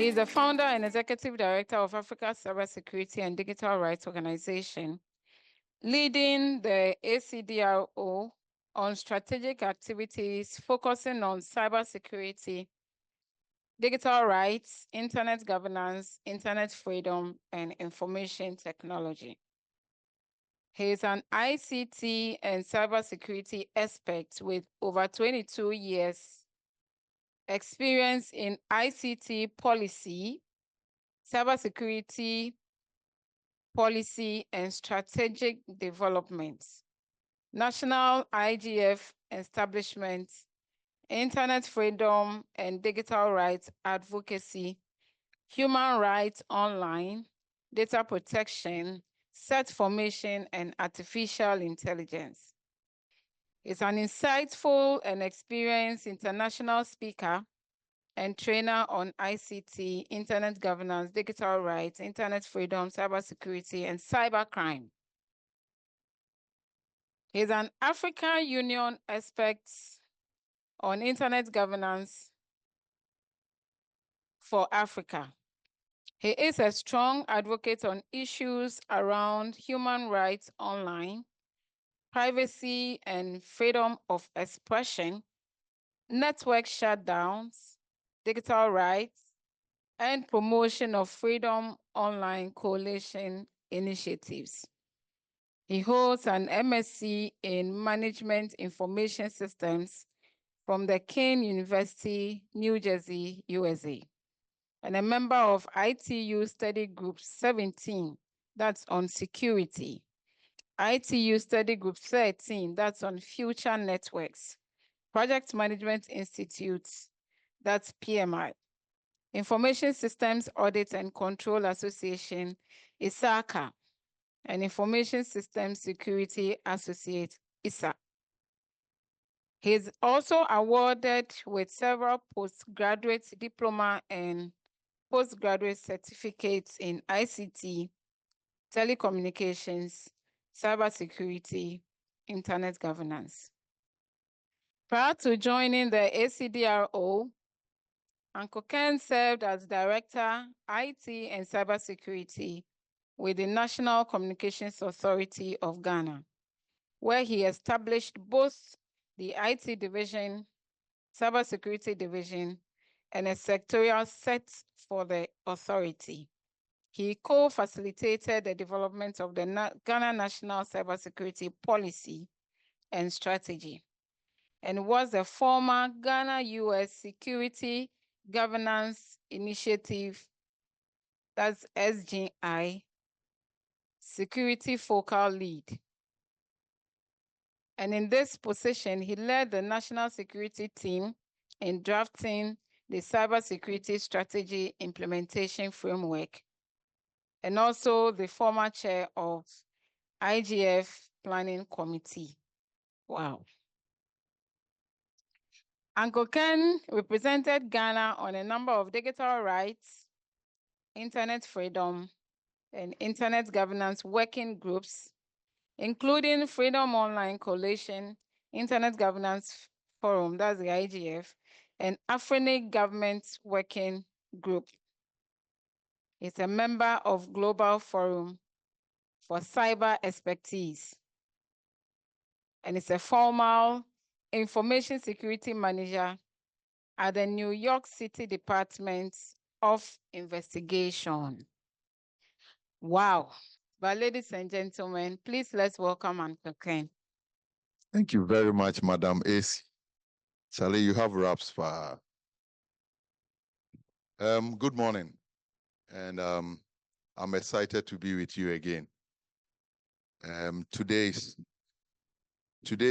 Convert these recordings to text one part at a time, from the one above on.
He is the founder and executive director of Africa's Cybersecurity and Digital Rights Organization, leading the ACDRO on strategic activities focusing on cybersecurity, digital rights, internet governance, internet freedom, and information technology. He is an ICT and cybersecurity expert with over 22 years experience in ICT policy, cybersecurity policy, and strategic development, national IGF establishment, internet freedom and digital rights advocacy, human rights online, data protection, set formation, and artificial intelligence. He's an insightful and experienced international speaker and trainer on ICT, internet governance, digital rights, internet freedom, cybersecurity, and cybercrime. He's an African Union expert on internet governance for Africa. He is a strong advocate on issues around human rights online, privacy and freedom of expression, network shutdowns, digital rights, and promotion of freedom online coalition initiatives. He holds an MSc in Management Information Systems from the Kean University, New Jersey, USA, and a member of ITU Study Group 17, that's on security, ITU Study Group 13, that's on future networks, Project Management Institute, that's PMI, Information Systems Audit and Control Association, ISACA, and Information Systems Security Associate, ISA. He is also awarded with several postgraduate diploma and postgraduate certificates in ICT, telecommunications, cybersecurity, internet governance. Prior to joining the ACDRO, Uncle Ken served as Director, IT and Cybersecurity with the National Communications Authority of Ghana, where he established both the IT division, cybersecurity division, and a sectorial set for the authority. He co-facilitated the development of the Ghana National Cybersecurity Policy and Strategy, and was the former Ghana-US Security Governance Initiative, that's SGI, Security Focal Lead. And in this position, he led the national security team in drafting the cybersecurity strategy implementation framework, and also the former chair of IGF Planning Committee. Wow. Uncle Ken represented Ghana on a number of digital rights, internet freedom, and internet governance working groups, including Freedom Online Coalition, Internet Governance Forum, that's the IGF, and African Government Working Group. He's a member of Global Forum for Cyber Expertise, and is a former Information Security Manager at the New York City Department of Investigation. Wow. But ladies and gentlemen, please let's welcome Uncle Ken. Thank you very much, Madam AC. Charlie, you have raps for good morning, and I'm excited to be with you again. Today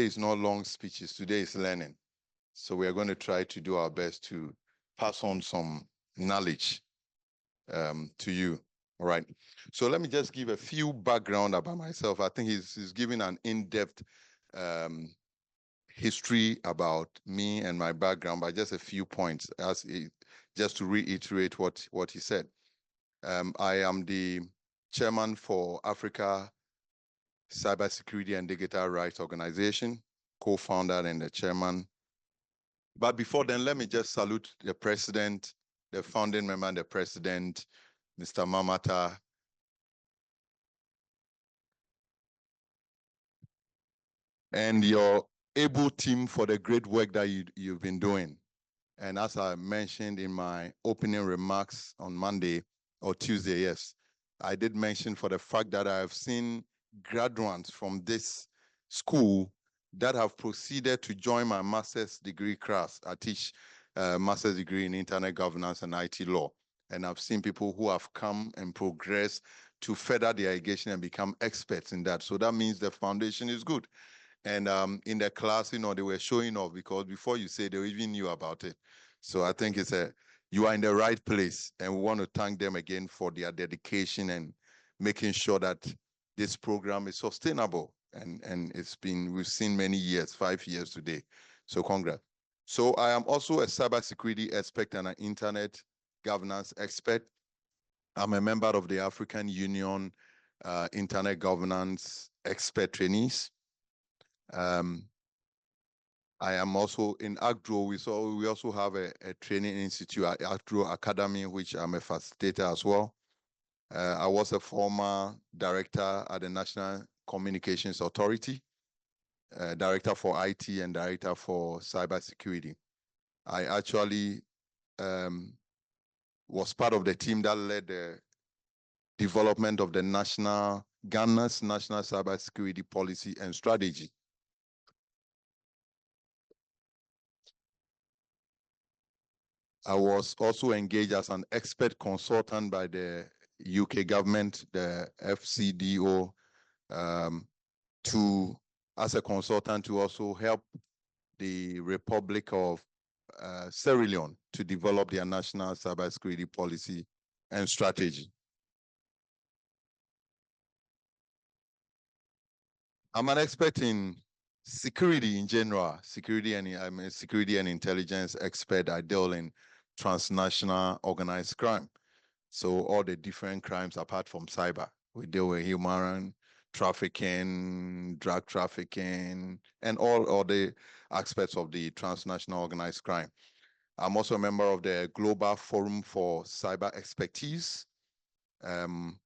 is not long speeches, today is learning. So we are going to try to do our best to pass on some knowledge to you. All right. So let me just give a few background about myself. I think he's giving an in-depth history about me and my background, but just a few points just to reiterate what he said. I am the chairman for Africa Cybersecurity and Digital Rights Organization, co-founder and the chairman. But before then, let me just salute the president the founding member and the president, Mr. Mamata, and your able team for the great work that you've been doing. And as I mentioned in my opening remarks on Monday or Tuesday, yes, I did mention for the fact that I have seen graduates from this school that have proceeded to join my master's degree class. I teach master's degree in internet governance and IT law. And I've seen people who have come and progressed to further their education and become experts in that. So that means the foundation is good. And in the class, you know, they were showing off because before you say they even knew about it. So I think you are in the right place, and we want to thank them again for their dedication and making sure that this program is sustainable. And we've seen many years, 5 years today. So congrats. So I am also a cybersecurity expert and an internet governance expert. I'm a member of the African Union Internet Governance Expert Trainees. I am also in ACDRO. We also have a training institute at ACDRO Academy, which I'm a facilitator as well. I was a former director at the National Communications Authority, director for IT and director for cybersecurity. I actually was part of the team that led the development of the Ghana's national cybersecurity policy and strategy. I was also engaged as an expert consultant by the UK government, the ACDRO, as a consultant to also help the Republic of Sierra Leone to develop their national cybersecurity policy and strategy. I'm an expert in security in general, I'm a security and intelligence expert. I deal in transnational organized crime. So all the different crimes apart from cyber. We deal with human trafficking, drug trafficking, and all the aspects of the transnational organized crime. I'm also a member of the Global Forum for Cyber Expertise, an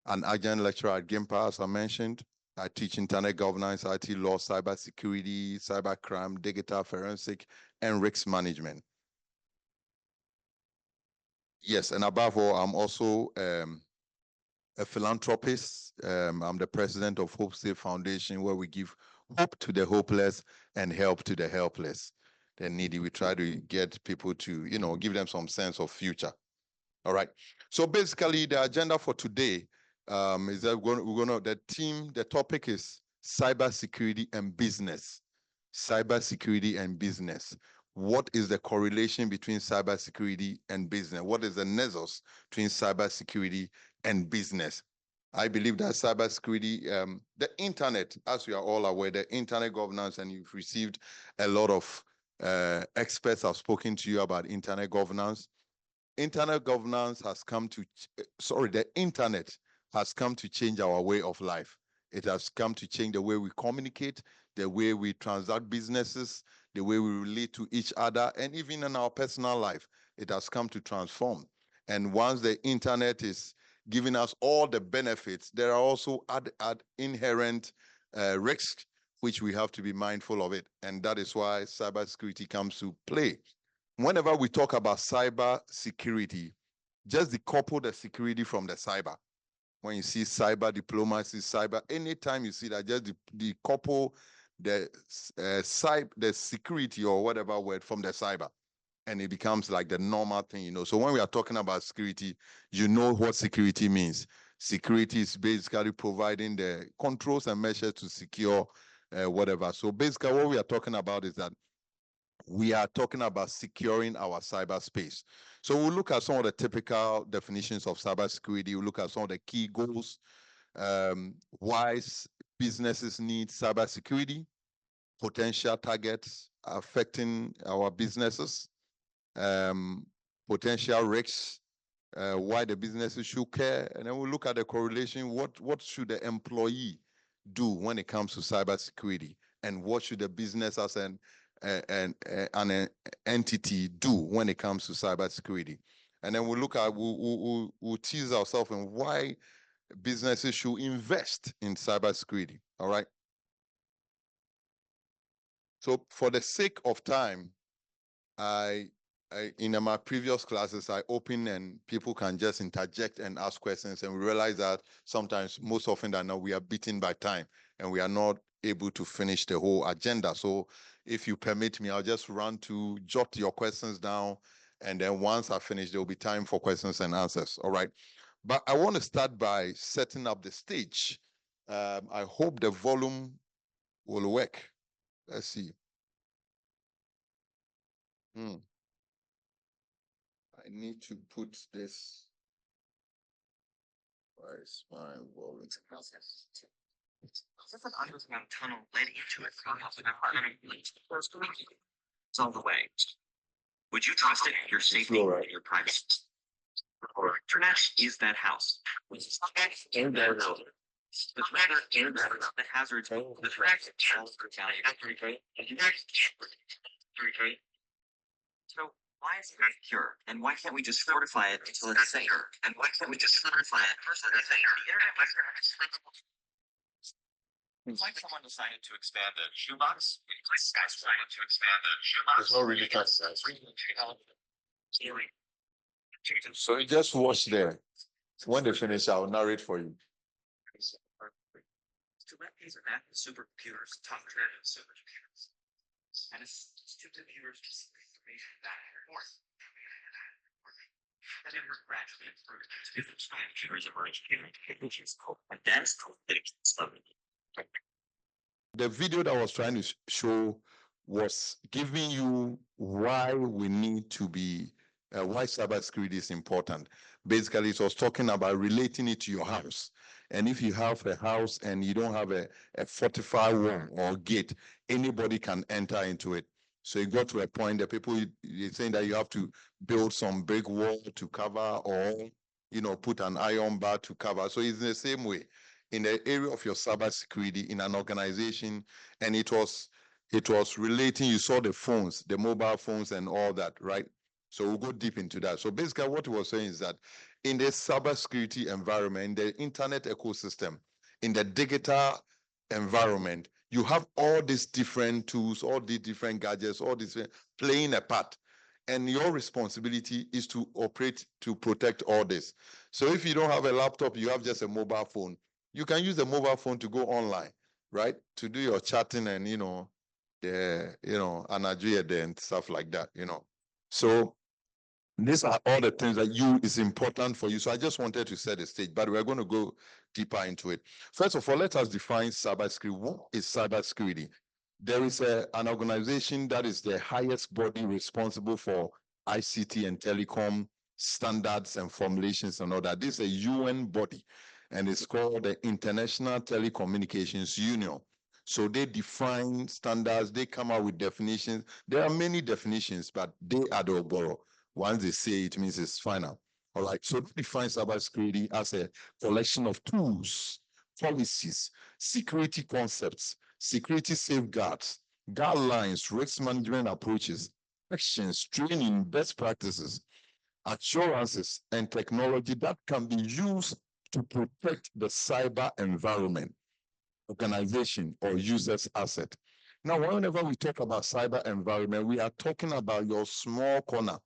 adjunct lecturer at GhanaSIG, as I mentioned. I teach internet governance, IT law, cybersecurity, cybercrime, digital forensic, and risk management. Yes, and above all, I'm also a philanthropist. I'm the president of Hope Safe Foundation, where we give hope to the hopeless and help to the helpless, the needy. We try to get people to, give them some sense of future. All right. So basically, the agenda for today is that the topic is cybersecurity and business. Cybersecurity and business. What is the correlation between cybersecurity and business? What is the nexus between cybersecurity and business? I believe that cybersecurity, the internet, as we are all aware, the internet governance, and you've received a lot of experts have spoken to you about internet governance. Internet governance has the internet has come to change our way of life. It has come to change the way we communicate, the way we transact businesses, the way we relate to each other, and even in our personal life, it has come to transform. And once the internet is giving us all the benefits, there are also inherent risks, which we have to be mindful of it. And that is why cybersecurity comes to play. Whenever we talk about cyber security, just decouple the security from the cyber. When you see cyber diplomacy, anytime you see that, just decouple the security or whatever word from the cyber, and it becomes like the normal thing, So when we are talking about security, you know what security means. Security is basically providing the controls and measures to secure whatever. So basically what we are talking about is that we are talking about securing our cyberspace. So we'll look at some of the typical definitions of cybersecurity. We'll look at some of the key goals, why businesses need cybersecurity, potential targets affecting our businesses, potential risks, why the businesses should care, and then we'll look at the correlation. What should the employee do when it comes to cybersecurity, and what should the business as an entity do when it comes to cybersecurity? And then we'll look at, we'll tease ourselves in why businesses should invest in cybersecurity. All right. So for the sake of time, in my previous classes, I open and people can just interject and ask questions. And we realize that sometimes, most often than not, we are beaten by time and we are not able to finish the whole agenda. So if you permit me, I'll just run to jot your questions down. And then once I finish, there will be time for questions and answers. All right. But I want to start by setting up the stage. I hope the volume will work. Let's see. I need to put this. Where is my volume? This is an underground tunnel led into it. It's all the way. Would you trust it? Your safety and your privacy. Internet is that house. The threat and the hazards. The threat So why is it not secure? And why can't we just fortify it until it's safe? And why can't we just fortify it until it's safe? It's like someone decided to expand the shoebox. It's like decided to expand the shoebox. It's not really fast. So you just watch there. When they finish, I'll narrate for you. To let these supercomputers talk to supercomputers. And it's supercomputers just information back and forth. And then we're gradually improving to computers emerge, which is called advanced level. The video that I was trying to show was giving you why we need to be, why cybersecurity is important. Basically, it was talking about relating it to your house. And if you have a house and you don't have a fortified wall or gate, anybody can enter into it. So you got to a point that people you're saying that you have to build some big wall to cover, or put an iron bar to cover. So it's the same way in the area of your cybersecurity in an organization, and it was relating. You saw the phones, the mobile phones, and all that, right? So we'll go deep into that. So basically, what we were saying is that in the cybersecurity environment, in the internet ecosystem, in the digital environment, you have all these different tools, all these different gadgets, all these playing a part. And your responsibility is to operate, to protect all this. So if you don't have a laptop, you have just a mobile phone. You can use the mobile phone to go online, right? To do your chatting and, Anajia and stuff like that, So these are all the things that is important for you. So I just wanted to set the stage, but we're going to go deeper into it. First of all, let us define cybersecurity. What is cybersecurity? There is an organization that is the highest body responsible for ICT and telecom standards and formulations and all that. This is a UN body, and it's called the International Telecommunications Union. So they define standards, they come out with definitions. There are many definitions, but they are the Oboro. Once they say it, means it's final. All right. So they define cybersecurity as a collection of tools, policies, security concepts, security safeguards, guidelines, risk management approaches, actions, training, best practices, assurances, and technology that can be used to protect the cyber environment, organization, or user's asset. Now, whenever we talk about cyber environment, we are talking about your small corner.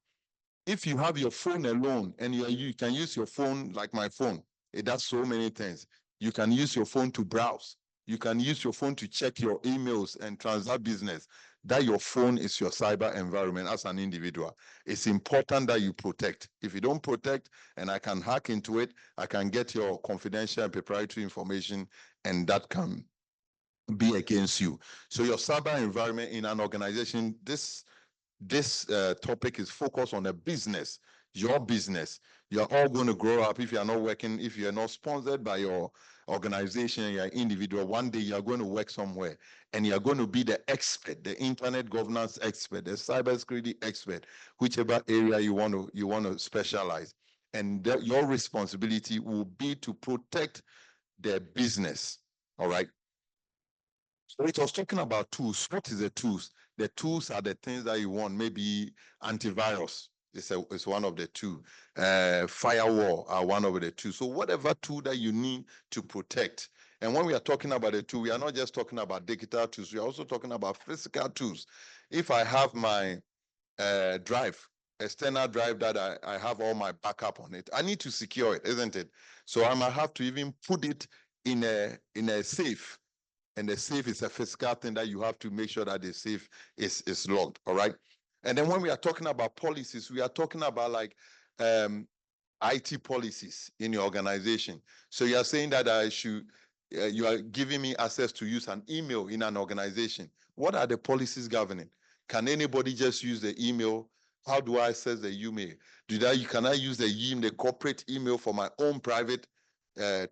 If you have your phone alone and you can use your phone like my phone, it does so many things. You can use your phone to browse. You can use your phone to check your emails and transact business. That your phone is your cyber environment as an individual. It's important that you protect. If you don't protect and I can hack into it, I can get your confidential and proprietary information, and that can be against you. So your cyber environment in an organization, this topic is focused on a business, your business. You're all going to grow up. If you're not working, if you're not sponsored by your organization, you're individual, one day you're going to work somewhere and you're going to be the expert, the internet governance expert, the cybersecurity expert, whichever area you want to specialize. And your responsibility will be to protect their business. All right. So it was talking about tools. What is the tools? The tools are the things that you want, maybe antivirus. It's one of the two. Firewall are one of the two. So whatever tool that you need to protect. And when we are talking about the tool, we are not just talking about digital tools. We are also talking about physical tools. If I have my drive, external drive that I have all my backup on it, I need to secure it, isn't it? So I might have to even put it in a safe. And the safe is a physical thing that you have to make sure that the safe is locked, all right? And then when we are talking about policies, we are talking about like IT policies in your organization. So you are saying that I should, you are giving me access to use an email in an organization. What are the policies governing? Can anybody just use the email? How do I access the email? Can I use the corporate email for my own private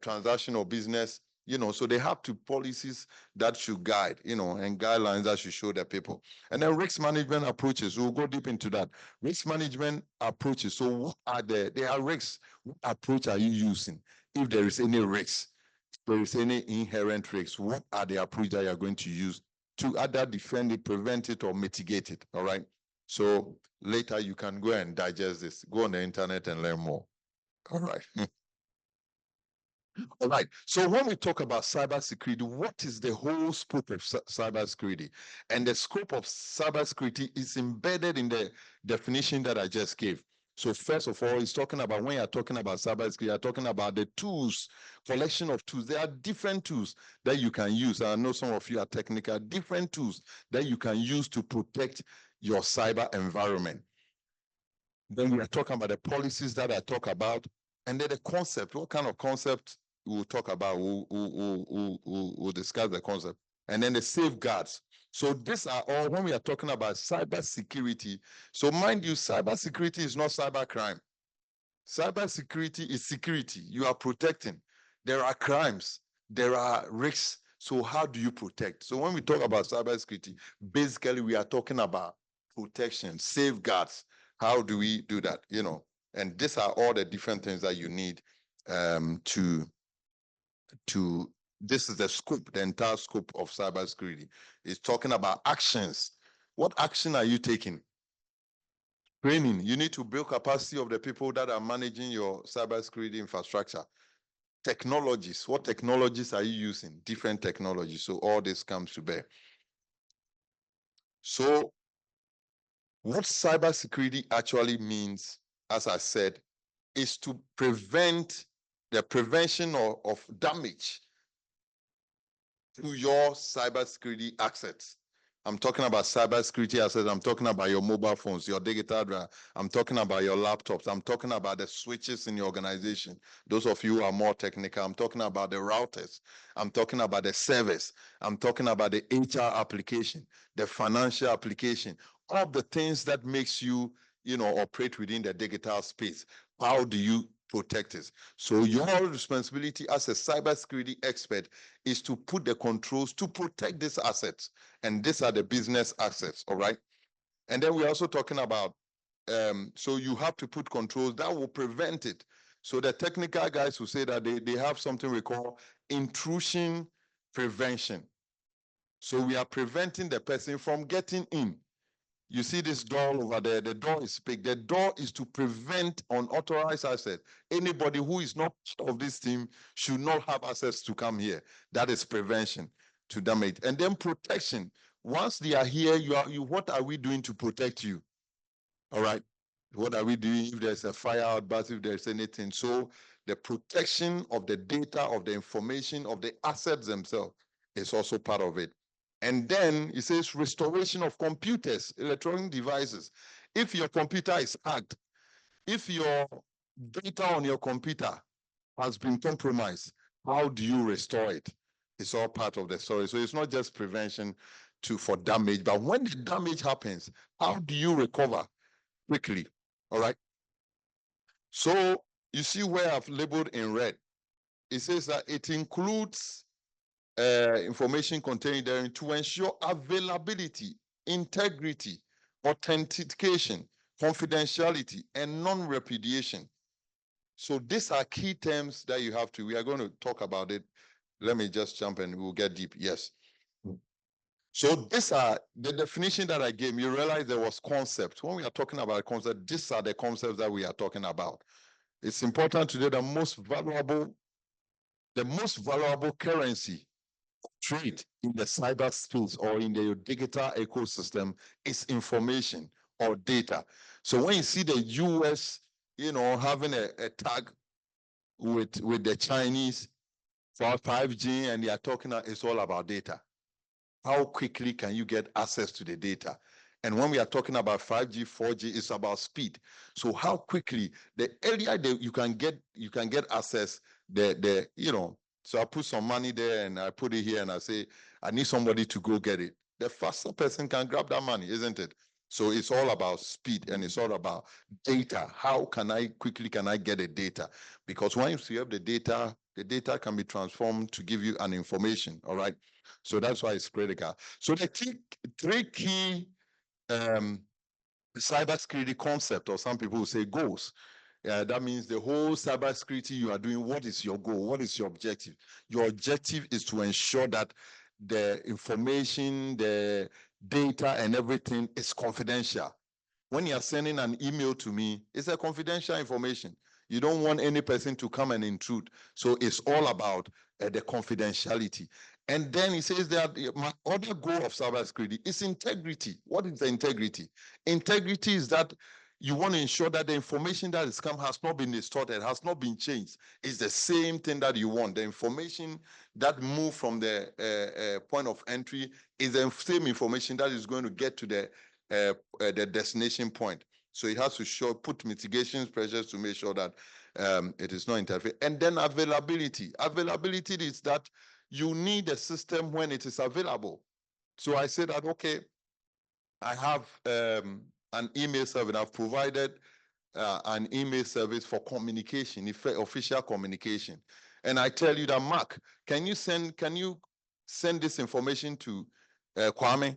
transaction or business? You know, so they have to policies that should guide, you know, and guidelines that should show the people. And then risk management approaches, we'll go deep into that. Risk management approaches. So what are there are risks. What approach are you using? If there is any risk, if there is any inherent risk, what are the approach that you're going to use to either defend it, prevent it, or mitigate it? All right. So later you can go and digest this. Go on the internet and learn more. All right. All right. So when we talk about cybersecurity, what is the whole scope of cybersecurity? And the scope of cybersecurity is embedded in the definition that I just gave. So first of all, it's talking about, when you're talking about cybersecurity, you're talking about the tools, collection of tools. There are different tools that you can use. I know some of you are technical, different tools that you can use to protect your cyber environment. Then we are talking about the policies that I talk about, and then the concept. What kind of concept we'll talk about? We'll discuss the concept, and then the safeguards. So these are all when we are talking about cybersecurity. So mind you, cybersecurity is not cybercrime. Cybersecurity is security. You are protecting. There are crimes. There are risks. So how do you protect? So when we talk about cybersecurity, basically we are talking about protection, safeguards. How do we do that? You know, and these are all the different things that you need to. This is the scope, the entire scope of cybersecurity. It's talking about actions. What action are you taking? Training. You need to build capacity of the people that are managing your cybersecurity infrastructure. Technologies. What technologies are you using? Different technologies. So all this comes to bear. So what cybersecurity actually means, as I said, is to prevent the prevention of damage to your cybersecurity assets. I'm talking about cybersecurity assets. I'm talking about your mobile phones, your digital drive. I'm talking about your laptops. I'm talking about the switches in your organization. Those of you who are more technical, I'm talking about the routers. I'm talking about the servers. I'm talking about the HR application, the financial application, all of the things that makes you, you know, operate within the digital space. How do you protect it? So your responsibility as a cybersecurity expert is to put the controls to protect these assets. And these are the business assets, all right? And then we're also talking about, so you have to put controls that will prevent it. So the technical guys will say that they have something we call intrusion prevention. So we are preventing the person from getting in. You see this door over there, the door is big. The door is to prevent unauthorized access. Anybody who is not part of this team should not have access to come here. That is prevention to damage. And then protection. Once they are here, what are we doing to protect you? All right. What are we doing if there's a fire outburst, if there's anything? So the protection of the data, of the information, of the assets themselves is also part of it. And then it says restoration of computers, electronic devices. If your computer is hacked, if your data on your computer has been compromised, how do you restore it? It's all part of the story. So it's not just prevention for damage, but when the damage happens, how do you recover quickly? All right. So you see where I've labeled in red. It says that it includes information contained therein to ensure availability, integrity, authentication, confidentiality, and non-repudiation. So these are key terms that you have to, we are going to talk about it. Let me just jump and we'll get deep. Yes. So these are the definition that I gave. You realize there was concept. When we are talking about concept, these are the concepts that we are talking about. It's important today. The most valuable currency trade in the cyberspace or in the digital ecosystem is information or data. So when you see the US, having a tag with the Chinese for 5G and they are talking, it's all about data. How quickly can you get access to the data? And when we are talking about 5G, 4G, it's about speed. So how quickly, the earlier you can get access, so I put some money there and I put it here and I say, I need somebody to go get it. The faster person can grab that money, isn't it? So it's all about speed and it's all about data. How quickly can I get the data? Because once you have the data can be transformed to give you an information, all right? So that's why it's critical. So the three key cybersecurity concept, or some people will say goals. That means the whole cybersecurity you are doing, what is your goal? What is your objective? Your objective is to ensure that the information, the data and everything is confidential. When you are sending an email to me, it's a confidential information. You don't want any person to come and intrude. So it's all about the confidentiality. And then he says that my other goal of cybersecurity is integrity. What is the integrity? Integrity is that you want to ensure that the information that has come has not been distorted, has not been changed. It's the same thing that you want. The information that moved from the point of entry is the same information that is going to get to the destination point. So it has to put mitigation pressures to make sure that it is not interfering. And then availability. Availability is that you need a system when it is available. So I said that, okay, I have an email service. I've provided an email service for communication, official communication. And I tell you that, Mark, can you send this information to Kwame?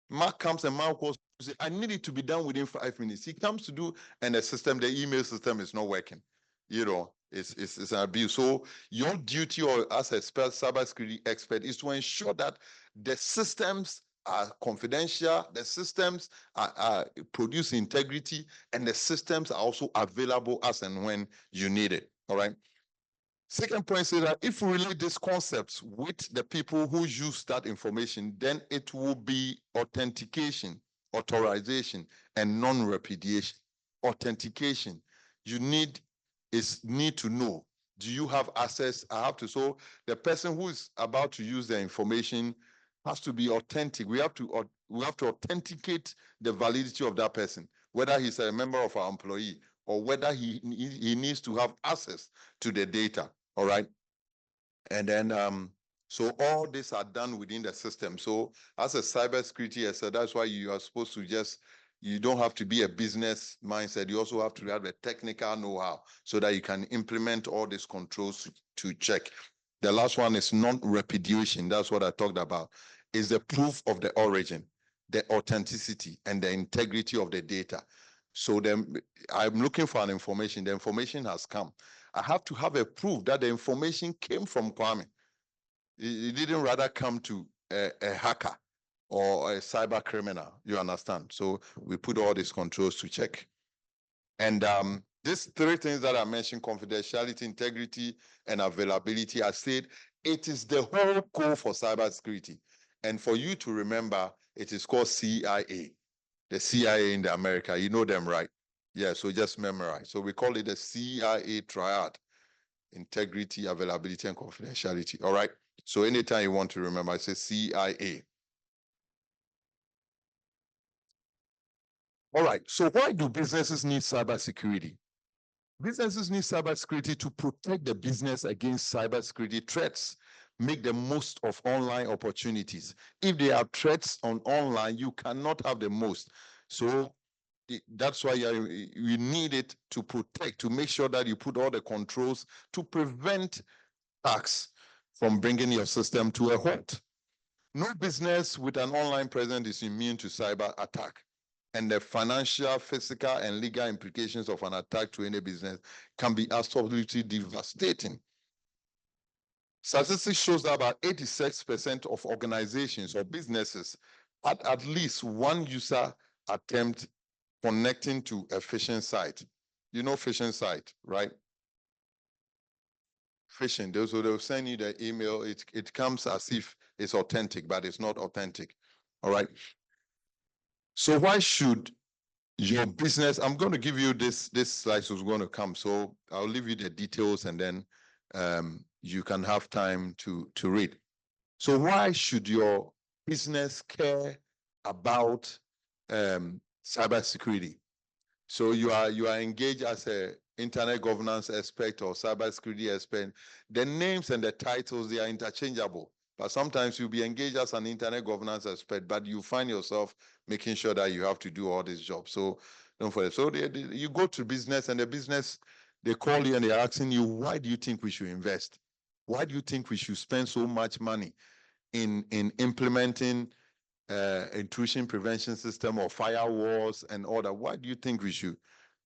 Mark comes and Mark goes, I need it to be done within 5 minutes. He comes to do, and the email system is not working. It's an abuse. So your duty as a cybersecurity expert is to ensure that the systems are confidential, the systems are produce integrity, and the systems are also available as and when you need it. All right. Second point is that if we relate these concepts with the people who use that information, then it will be authentication, authorization, and non-repudiation. Authentication, you need to know, do you have access? So the person who is about to use the information has to be authentic. We have to authenticate the validity of that person, whether he's a member of our employee or whether he needs to have access to the data. All right. And then, so all these are done within the system. So as a cybersecurity expert, that's why you are supposed to you don't have to be a business mindset. You also have to have the technical know-how so that you can implement all these controls to check. The last one is non-repudiation. That's what I talked about. Is the proof of the origin, the authenticity, and the integrity of the data. So then I'm looking for an information. The information has come. I have to have a proof that the information came from Kwame. It didn't rather come to a hacker or a cyber criminal. You understand? So we put all these controls to check. And these three things that I mentioned, confidentiality, integrity, and availability, I said it is the whole core for cybersecurity. And for you to remember, it is called CIA. The CIA in America, you know them, right? Yeah, so just memorize. So we call it the CIA triad: integrity, availability, and confidentiality. All right. So anytime you want to remember, I say CIA. All right. So why do businesses need cybersecurity? Businesses need cybersecurity to protect the business against cybersecurity threats, make the most of online opportunities. If there are threats on online, you cannot have the most. So that's why you need it to protect, to make sure that you put all the controls to prevent attacks from bringing your system to a halt. No business with an online presence is immune to cyber attack. And the financial, physical, and legal implications of an attack to any business can be absolutely devastating. Statistics shows that about 86% of organizations or businesses had at least one user attempt connecting to a phishing site. You know phishing site, right? Phishing, they'll send you the email. It comes as if it's authentic, but it's not authentic. All right. So why should your business, I'm going to give you this slide is going to come. So I'll leave you the details and then you can have time to read. So why should your business care about cybersecurity? So you are engaged as a internet governance expert or cybersecurity expert. The names and the titles, they are interchangeable. But sometimes you'll be engaged as an internet governance expert, but you find yourself making sure that you have to do all these jobs. So don't forget. So you go to business and the business, they call you and they're asking you, why do you think we should invest? Why do you think we should spend so much money in implementing intrusion prevention system or firewalls and all that? Why do you think we should?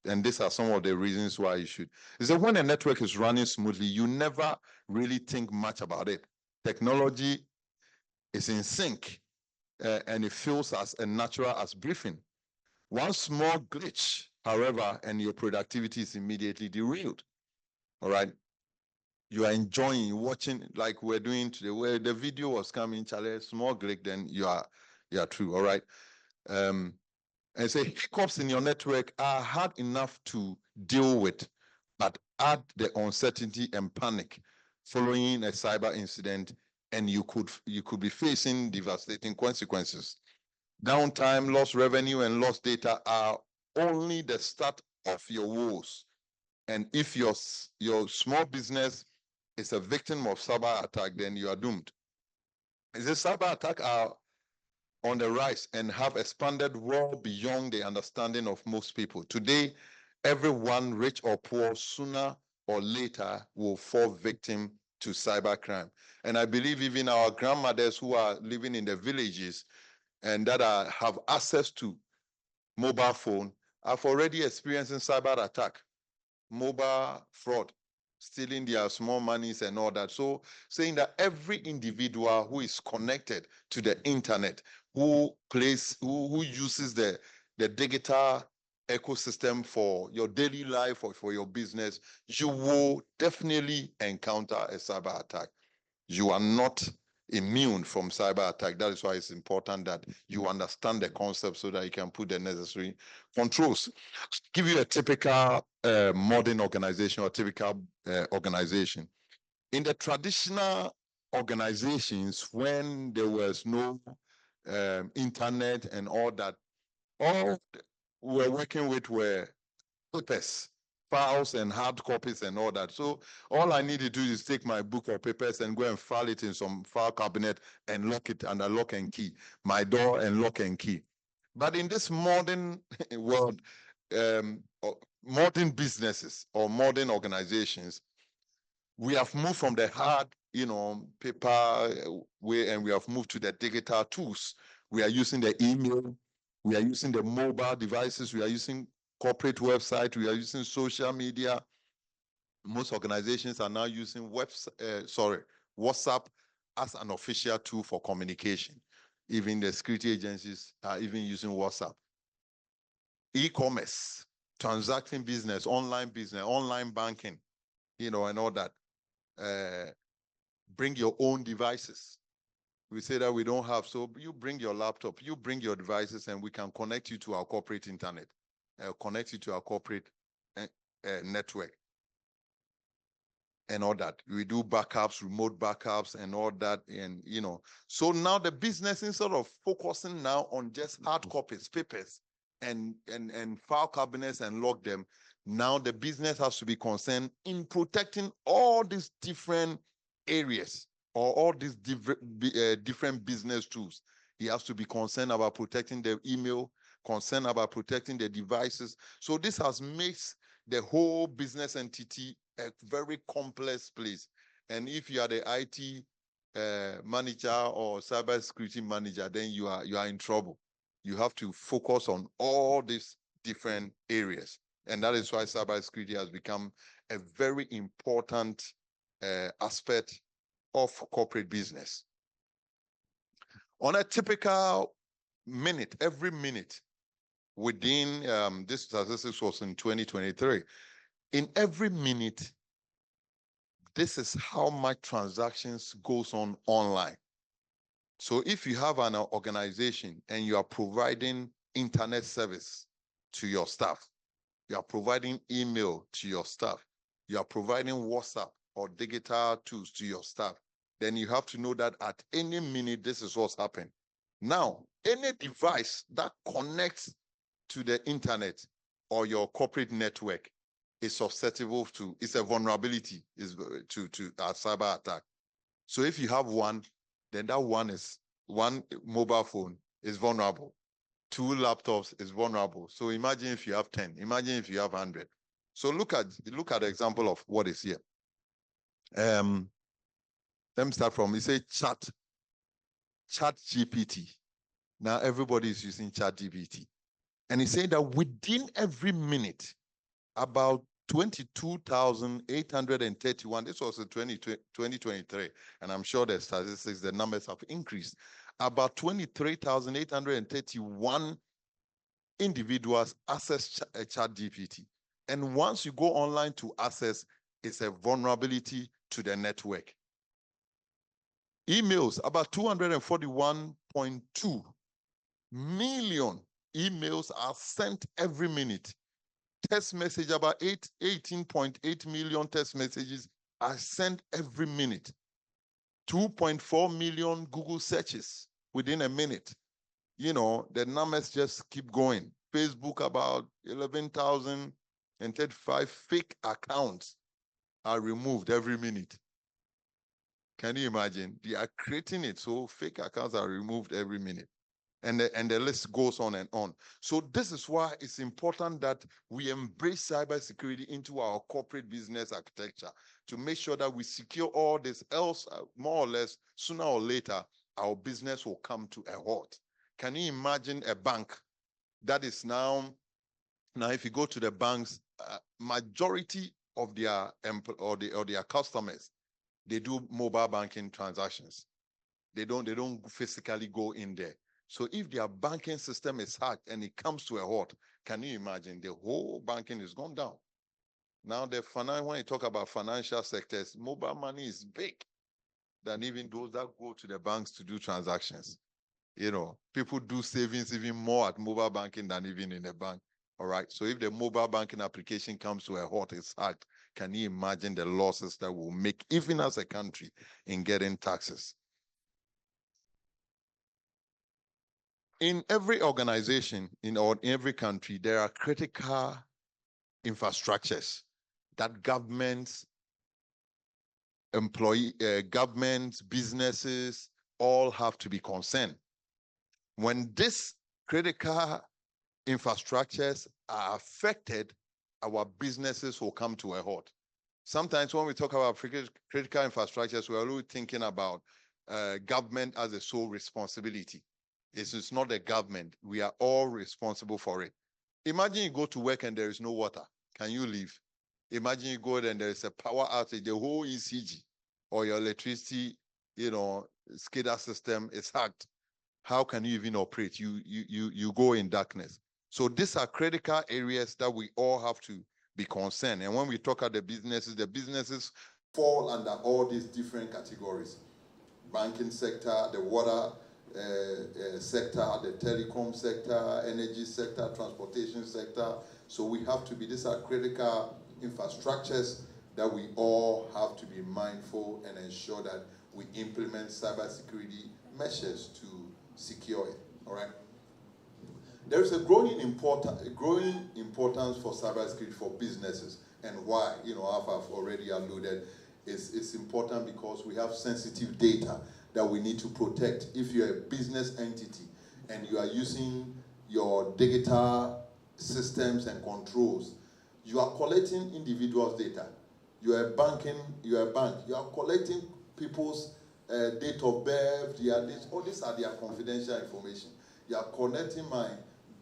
And these are some of the reasons why you should. Is that when a network is running smoothly, you never really think much about it. Technology is in sync and it feels as natural as breathing. One small glitch, however, and your productivity is immediately derailed. All right. You are enjoying watching like we're doing today, where the video was coming, Charlie, small glitch, then you are through. All right. And say hiccups in your network are hard enough to deal with, but add the uncertainty and panic following a cyber incident, and you could be facing devastating consequences. Downtime, lost revenue, and lost data are only the start of your woes. And if your small business is a victim of cyber attack, then you are doomed. The cyber attack are on the rise and have expanded well beyond the understanding of most people. Today, everyone, rich or poor, sooner or later will fall victim to cybercrime. And I believe even our grandmothers who are living in the villages and that have access to mobile phone have already experiencing cyber attack, mobile fraud, stealing their small monies and all that. So saying that every individual who is connected to the internet, who uses the digital ecosystem for your daily life or for your business, you will definitely encounter a cyber attack. You are not immune from cyber attack. That is why it's important that you understand the concept so that you can put the necessary controls. Give you a typical modern organization or typical organization. In the traditional organizations, when there was no internet and all that, all we're working with were papers, files and hard copies and all that. So all I need to do is take my book or papers and go and file it in some file cabinet and lock it under lock and key, my door and lock and key. But in this modern world, modern businesses or modern organizations, we have moved from the hard, paper way, and we have moved to the digital tools. We are using the email, we are using the mobile devices, we are using corporate website, we are using social media. Most organizations are now using WhatsApp as an official tool for communication. Even the security agencies are even using WhatsApp. E-commerce, transacting business, online banking, and all that. Bring your own devices. We say that we don't have, so you bring your laptop, you bring your devices, and we can connect you to our corporate internet, connect you to our corporate network, and all that. We do backups, remote backups, and all that, and So now the business, instead of focusing now on just hard copies, papers, and file cabinets and log them, now the business has to be concerned in protecting all these different areas or all these different business tools. He has to be concerned about protecting the email, concerned about protecting the devices. So this has made the whole business entity a very complex place. And if you are the IT manager or cybersecurity manager, then you are in trouble. You have to focus on all these different areas. And that is why cybersecurity has become a very important aspect of corporate business. On a typical minute, every minute within, this statistics was in 2023, in every minute, this is how much transactions goes on online. So if you have an organization and you are providing internet service to your staff, you are providing email to your staff, you are providing WhatsApp or digital tools to your staff, then you have to know that at any minute, this is what's happening. Now, any device that connects to the internet or your corporate network is susceptible to, it's a vulnerability to a cyber attack. So if you have one, then that one mobile phone is vulnerable. 2 laptops is vulnerable. So imagine if you have 10, imagine if you have 100. So look at the example of what is here. Let me start from, it says chat GPT. Now everybody is using chat GPT. And he said that within every minute, about 22,831, this was in 2023, and I'm sure the statistics, the numbers have increased. About 23,831 individuals access chat GPT. And once you go online to access, it's a vulnerability to the network. Emails, about 241.2 million emails are sent every minute. Text message, about 18.8 million text messages are sent every minute. 2.4 million Google searches within a minute. You know, the numbers just keep going. Facebook, about 11,035 fake accounts are removed every minute. Can you imagine? They are creating it, so fake accounts are removed every minute. And the list goes on and on. So this is why it's important that we embrace cybersecurity into our corporate business architecture to make sure that we secure all this, else more or less, sooner or later, our business will come to a halt. Can you imagine a bank that is now if you go to the banks, majority of their their customers, they do mobile banking transactions. They don't physically go in there. So if their banking system is hacked and it comes to a halt, can you imagine the whole banking is gone down? Now when you talk about financial sectors, mobile money is big than even those that go to the banks to do transactions. You know, people do savings even more at mobile banking than even in the bank. All right. So if the mobile banking application comes to a halt, it's hacked, can you imagine the losses that we'll make, even as a country, in getting taxes? In every organization, in every country, there are critical infrastructures that governments, governments, businesses, all have to be concerned. When these critical infrastructures are affected, our businesses will come to a halt. Sometimes when we talk about critical infrastructures, we're really thinking about government as a sole responsibility. It's not the government. We are all responsible for it. Imagine you go to work and there is no water. Can you leave? Imagine you go there and there is a power outage. The whole ECG or your electricity, SCADA system is hacked. How can you even operate? You go in darkness. So these are critical areas that we all have to be concerned. And when we talk about the businesses fall under all these different categories. Banking sector, the water sector, the telecom sector, energy sector, transportation sector. So we have to be, these are critical infrastructures that we all have to be mindful and ensure that we implement cybersecurity measures to secure it. All right. There is a growing importance for cybersecurity for businesses, and why, I've already alluded, it's important because we have sensitive data that we need to protect. If you're a business entity and you are using your digital systems and controls, you are collecting individuals' data. You are a bank. You are collecting people's date of birth. All these are their confidential information. You are collecting my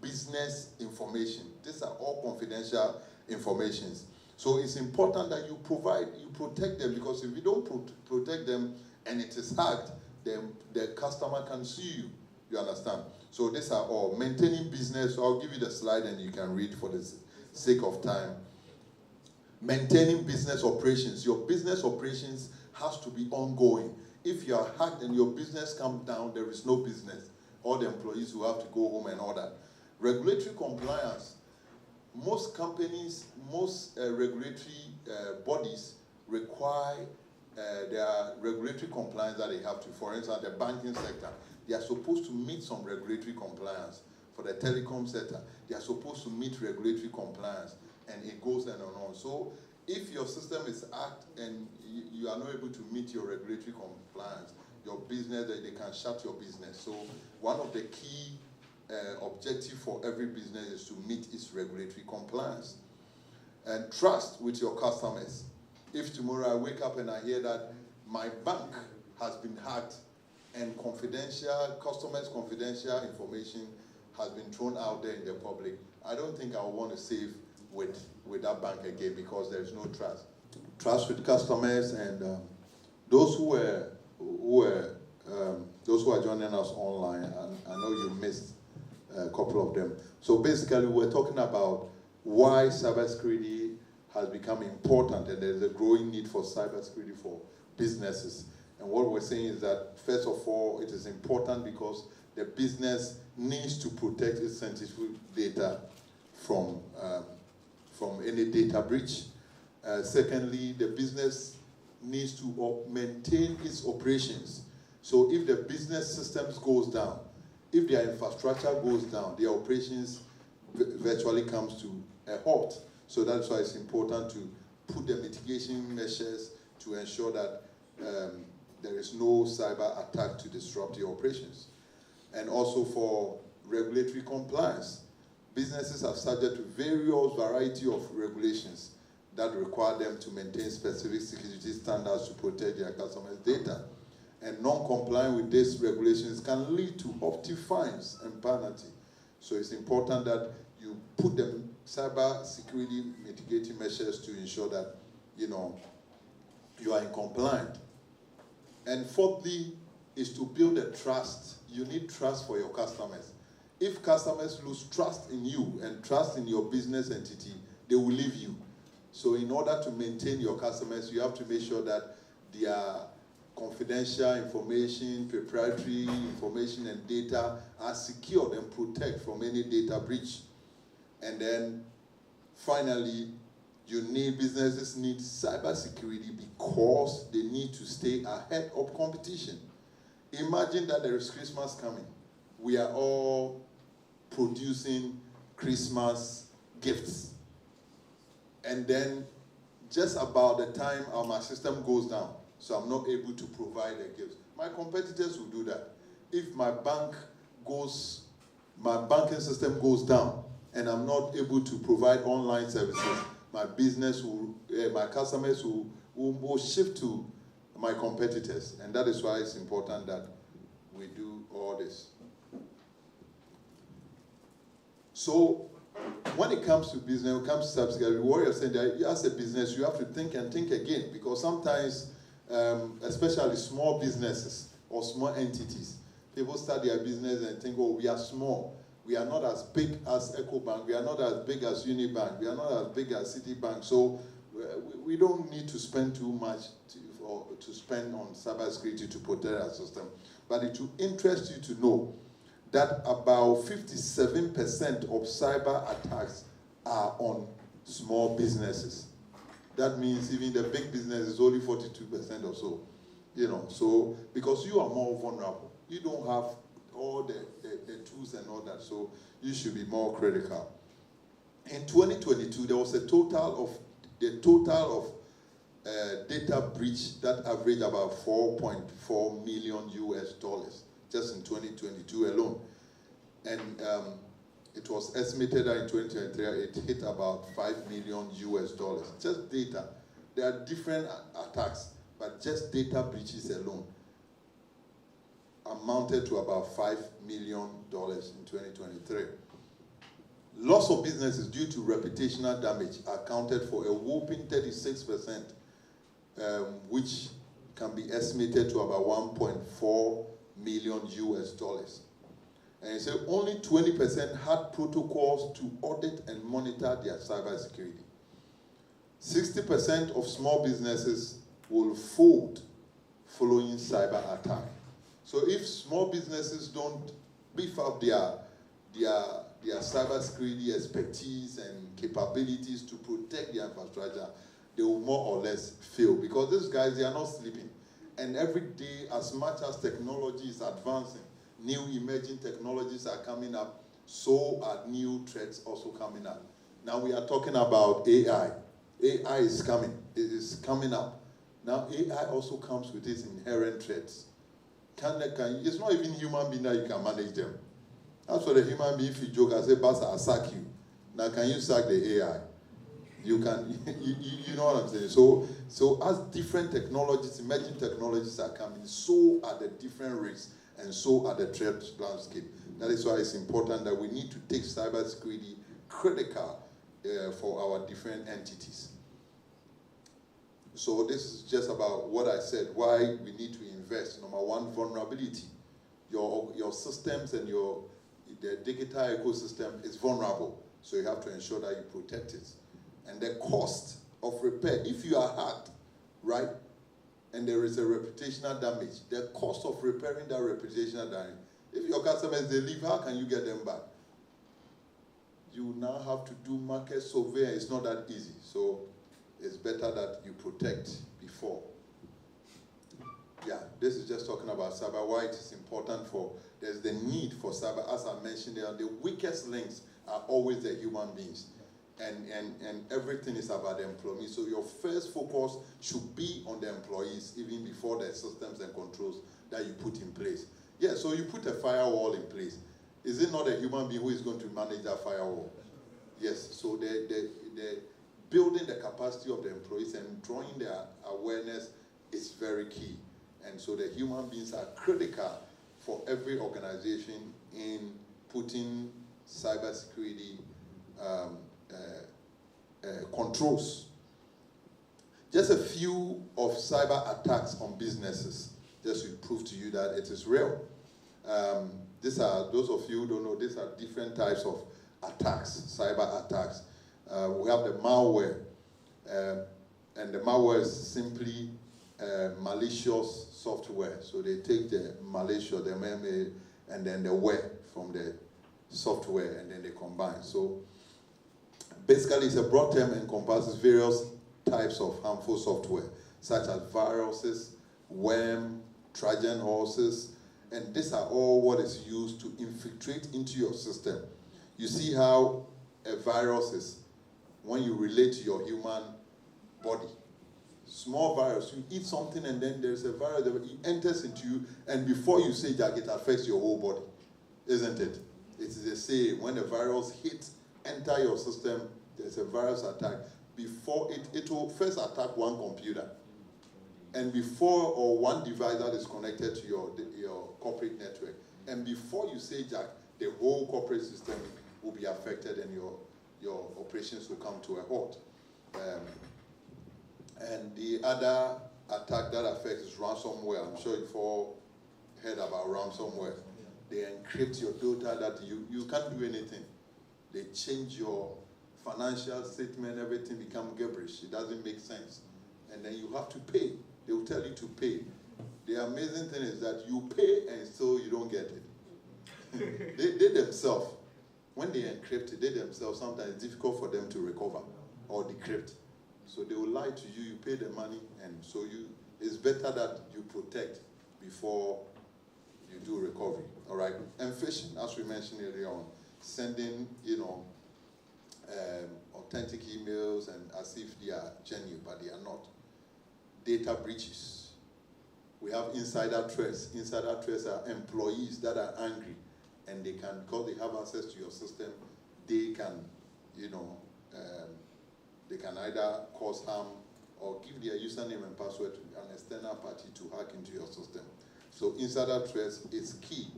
business information. These are all confidential informations. So it's important that you protect them, because if you don't protect them, and it is hacked, then the customer can sue you. You understand? So these are all. Maintaining business, so I'll give you the slide and you can read for the sake of time. Maintaining business operations. Your business operations has to be ongoing. If you are hacked and your business comes down, there is no business. All the employees will have to go home and all that. Regulatory compliance. Most companies, most regulatory bodies require there are regulatory compliance that they have to. For instance, the banking sector, they are supposed to meet some regulatory compliance. For the telecom sector, they are supposed to meet regulatory compliance, and it goes on and on. So if your system is hacked and you are not able to meet your regulatory compliance, your business, they can shut your business. So one of the key objective for every business is to meet its regulatory compliance. And trust with your customers. If tomorrow I wake up and I hear that my bank has been hacked and customers' confidential information has been thrown out there in the public, I don't think I will want to save with that bank again, because there is no trust. Trust with customers, and those who are joining us online, I know you missed a couple of them. So basically, we're talking about why cybersecurity has become important, and there's a growing need for cybersecurity for businesses. And what we're saying is that, first of all, it is important because the business needs to protect its sensitive data from any data breach. Secondly, the business needs to maintain its operations. So if the business systems goes down, if their infrastructure goes down, their operations virtually comes to a halt. So that's why it's important to put the mitigation measures to ensure that there is no cyber attack to disrupt your operations. And also for regulatory compliance, businesses are subject to various variety of regulations that require them to maintain specific security standards to protect their customers' data. And non-complying with these regulations can lead to hefty fines and penalty. So it's important that you put the cyber security mitigating measures to ensure that you are in compliance. And fourthly is to build a trust. You need trust for your customers. If customers lose trust in you and trust in your business entity, they will leave you. So in order to maintain your customers, you have to make sure that their confidential information, proprietary information and data are secured and protected from any data breach. And then finally, businesses need cybersecurity because they need to stay ahead of competition. Imagine that there is Christmas coming. We are all producing Christmas gifts. And then just about the time my system goes down, so I'm not able to provide the gifts. My competitors will do that. If my banking system goes down and I'm not able to provide online services, my customers will shift to my competitors. And that is why it's important that we do all this. So when it comes to business, when it comes to cybersecurity, what you're saying that as a business, you have to think and think again, because sometimes, especially small businesses or small entities, people start their business and think, oh, we are small. We are not as big as EcoBank. We are not as big as Unibank. We are not as big as Citibank. So we don't need to spend too much to spend on cybersecurity to protect our system. But it will interest you to know that about 57% of cyber attacks are on small businesses. That means even the big business is only 42% or so. So because you are more vulnerable, you don't have all the tools and all that, so you should be more critical. In 2022, there was a total of data breach that averaged about $4.4 million just in 2022 alone. And it was estimated that in 2023 it hit about $5 million. Just data. There are different attacks, but just data breaches alone amounted to about $5 million in 2023. Loss of businesses due to reputational damage accounted for a whopping 36%, which can be estimated to about 1.4 million US dollars. And so only 20% had protocols to audit and monitor their cybersecurity. 60% of small businesses will fold following cyber attack. So if small businesses don't beef up their cybersecurity expertise and capabilities to protect their infrastructure, they will more or less fail, because these guys, they are not sleeping. And every day, as much as technology is advancing, new emerging technologies are coming up, so are new threats also coming up. Now we are talking about AI. AI is coming. It is coming up. Now AI also comes with its inherent threats. It's not even human being that you can manage them. That's what a human being, if you joke, I say, boss, I'll sack you. Now can you sack the AI? You can, you know what I'm saying? So as different technologies, emerging technologies are coming, so are the different risks, and so are the threat landscape. That is why it's important that we need to take cybersecurity critical for our different entities. So this is just about what I said, why we need to invest. Number one, vulnerability. Your systems and the digital ecosystem is vulnerable, so you have to ensure that you protect it. And the cost of repair, if you are hacked, right, and there is a reputational damage, the cost of repairing that reputational damage, if your customers, they leave, how can you get them back? You now have to do market survey, and it's not that easy. So it's better that you protect before. Yeah, this is just talking about cyber, why it is important there's the need for cyber. As I mentioned, the weakest links are always the human beings. And everything is about the employee. So your first focus should be on the employees, even before the systems and controls that you put in place. Yeah, so you put a firewall in place. Is it not a human being who is going to manage that firewall? Yes, so the building the capacity of the employees and drawing their awareness is very key. And so the human beings are critical for every organization in putting cybersecurity controls. Just a few of cyber attacks on businesses, just to prove to you that it is real. Those of you who don't know, these are different types of attacks, cyber attacks. We have the malware, and the malware is simply malicious software. So they take the malicious, the MMA, and then the ware from the software, and then they combine. So basically, it's a broad term and encompasses various types of harmful software, such as viruses, worm, Trojan horses, and these are all what is used to infiltrate into your system. You see how a virus is when you relate to your human body. Small virus, you eat something and then there's a virus that it enters into you, and before you say that, it affects your whole body, isn't it? It is the same. When a virus enter your system, there's a virus attack. Before it will first attack one computer, and before, or one device that is connected to your corporate network, and before you say Jack, the whole corporate system will be affected, and your operations will come to a halt. And the other attack that affects is ransomware. I'm sure you've all heard about ransomware. They encrypt your data that you can't do anything. They change your financial statement, everything becomes gibberish. It doesn't make sense. And then you have to pay. They will tell you to pay. The amazing thing is that you pay and still you don't get it. they themselves, when they encrypt it, they themselves, sometimes it's difficult for them to recover or decrypt. So they will lie to you, you pay the money, and so it's better that you protect before you do recovery, all right? And phishing, as we mentioned earlier on, sending, authentic emails and as if they are genuine, but they are not. Data breaches. We have insider threats. Insider threats are employees that are angry, and they can, because they have access to your system, they can, they can either cause harm or give their username and password to an external party to hack into your system. So insider threats is key.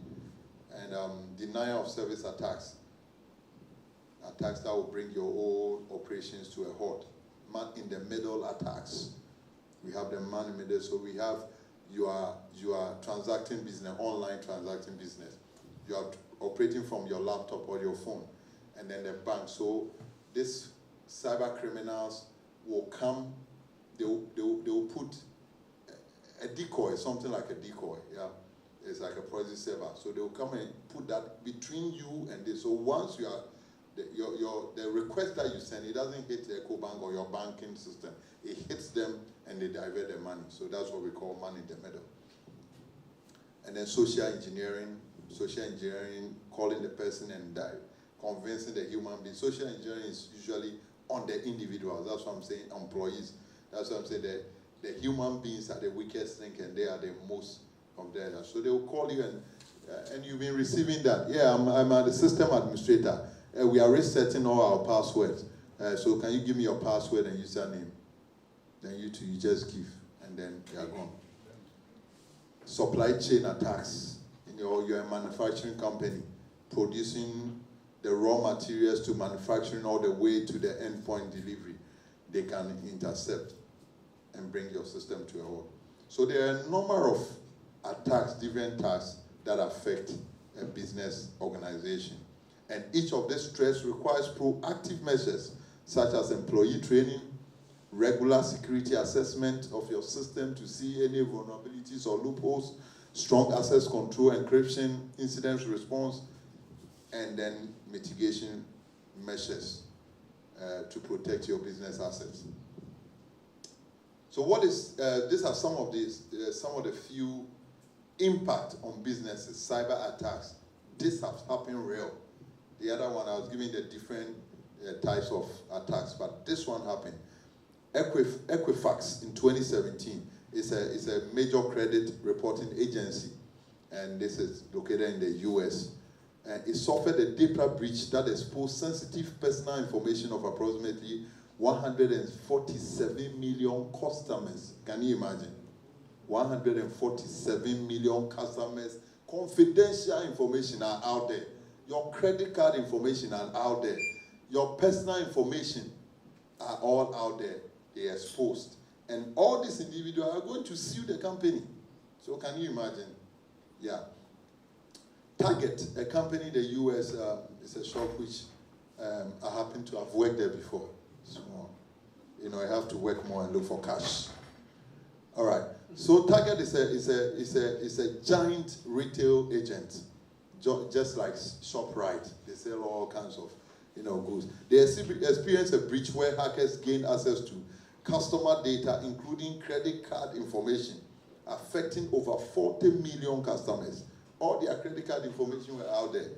And denial of service attacks. Attacks that will bring your whole operations to a halt. Man in the middle attacks. We have the money middle, so we have you are transacting business, online transacting business. You are operating from your laptop or your phone, and then the bank. So these cyber criminals will come, they will put a decoy, something like a decoy, yeah. It's like a proxy server. So they will come and put that between you and this. So once you are, the request that you send, it doesn't hit EcoBank or your banking system. It hits them and they divert the money. So that's what we call money in the middle. And then social engineering, calling the person and convincing the human being. Social engineering is usually on the individuals. That's what I'm saying, employees. That's what I'm saying, the human beings are the weakest link and they are the most of the others. So they will call you and you've been receiving that. Yeah, I'm the system administrator. We are resetting all our passwords. So can you give me your password and username? Then you just give, and then you are gone. Supply chain attacks. You're a manufacturing company producing the raw materials to manufacturing all the way to the endpoint delivery. They can intercept and bring your system to a halt. So there are a number of attacks, different attacks that affect a business organization. And each of these threats requires proactive measures such as employee training, regular security assessment of your system to see any vulnerabilities or loopholes, strong access control, encryption, incident response, and then mitigation measures to protect your business assets. So what is, these are some of the few impact on businesses, cyber attacks. This has happened real. The other one, I was giving the different types of attacks, but this one happened. Equifax in 2017 is a major credit reporting agency, and this is located in the US. And it suffered a data breach that exposed sensitive personal information of approximately 147 million customers. Can you imagine? 147 million customers. Confidential information are out there. Your credit card information are out there. Your personal information are all out there. They are exposed. And all these individuals are going to sue the company. So can you imagine? Yeah. Target, a company in the US, is a shop which I happen to have worked there before. So, I have to work more and look for cash. All right. So Target is a giant retail agent, just like ShopRite. They sell all kinds of goods. They experienced a breach where hackers gained access to customer data, including credit card information, affecting over 40 million customers. All their credit card information were out there.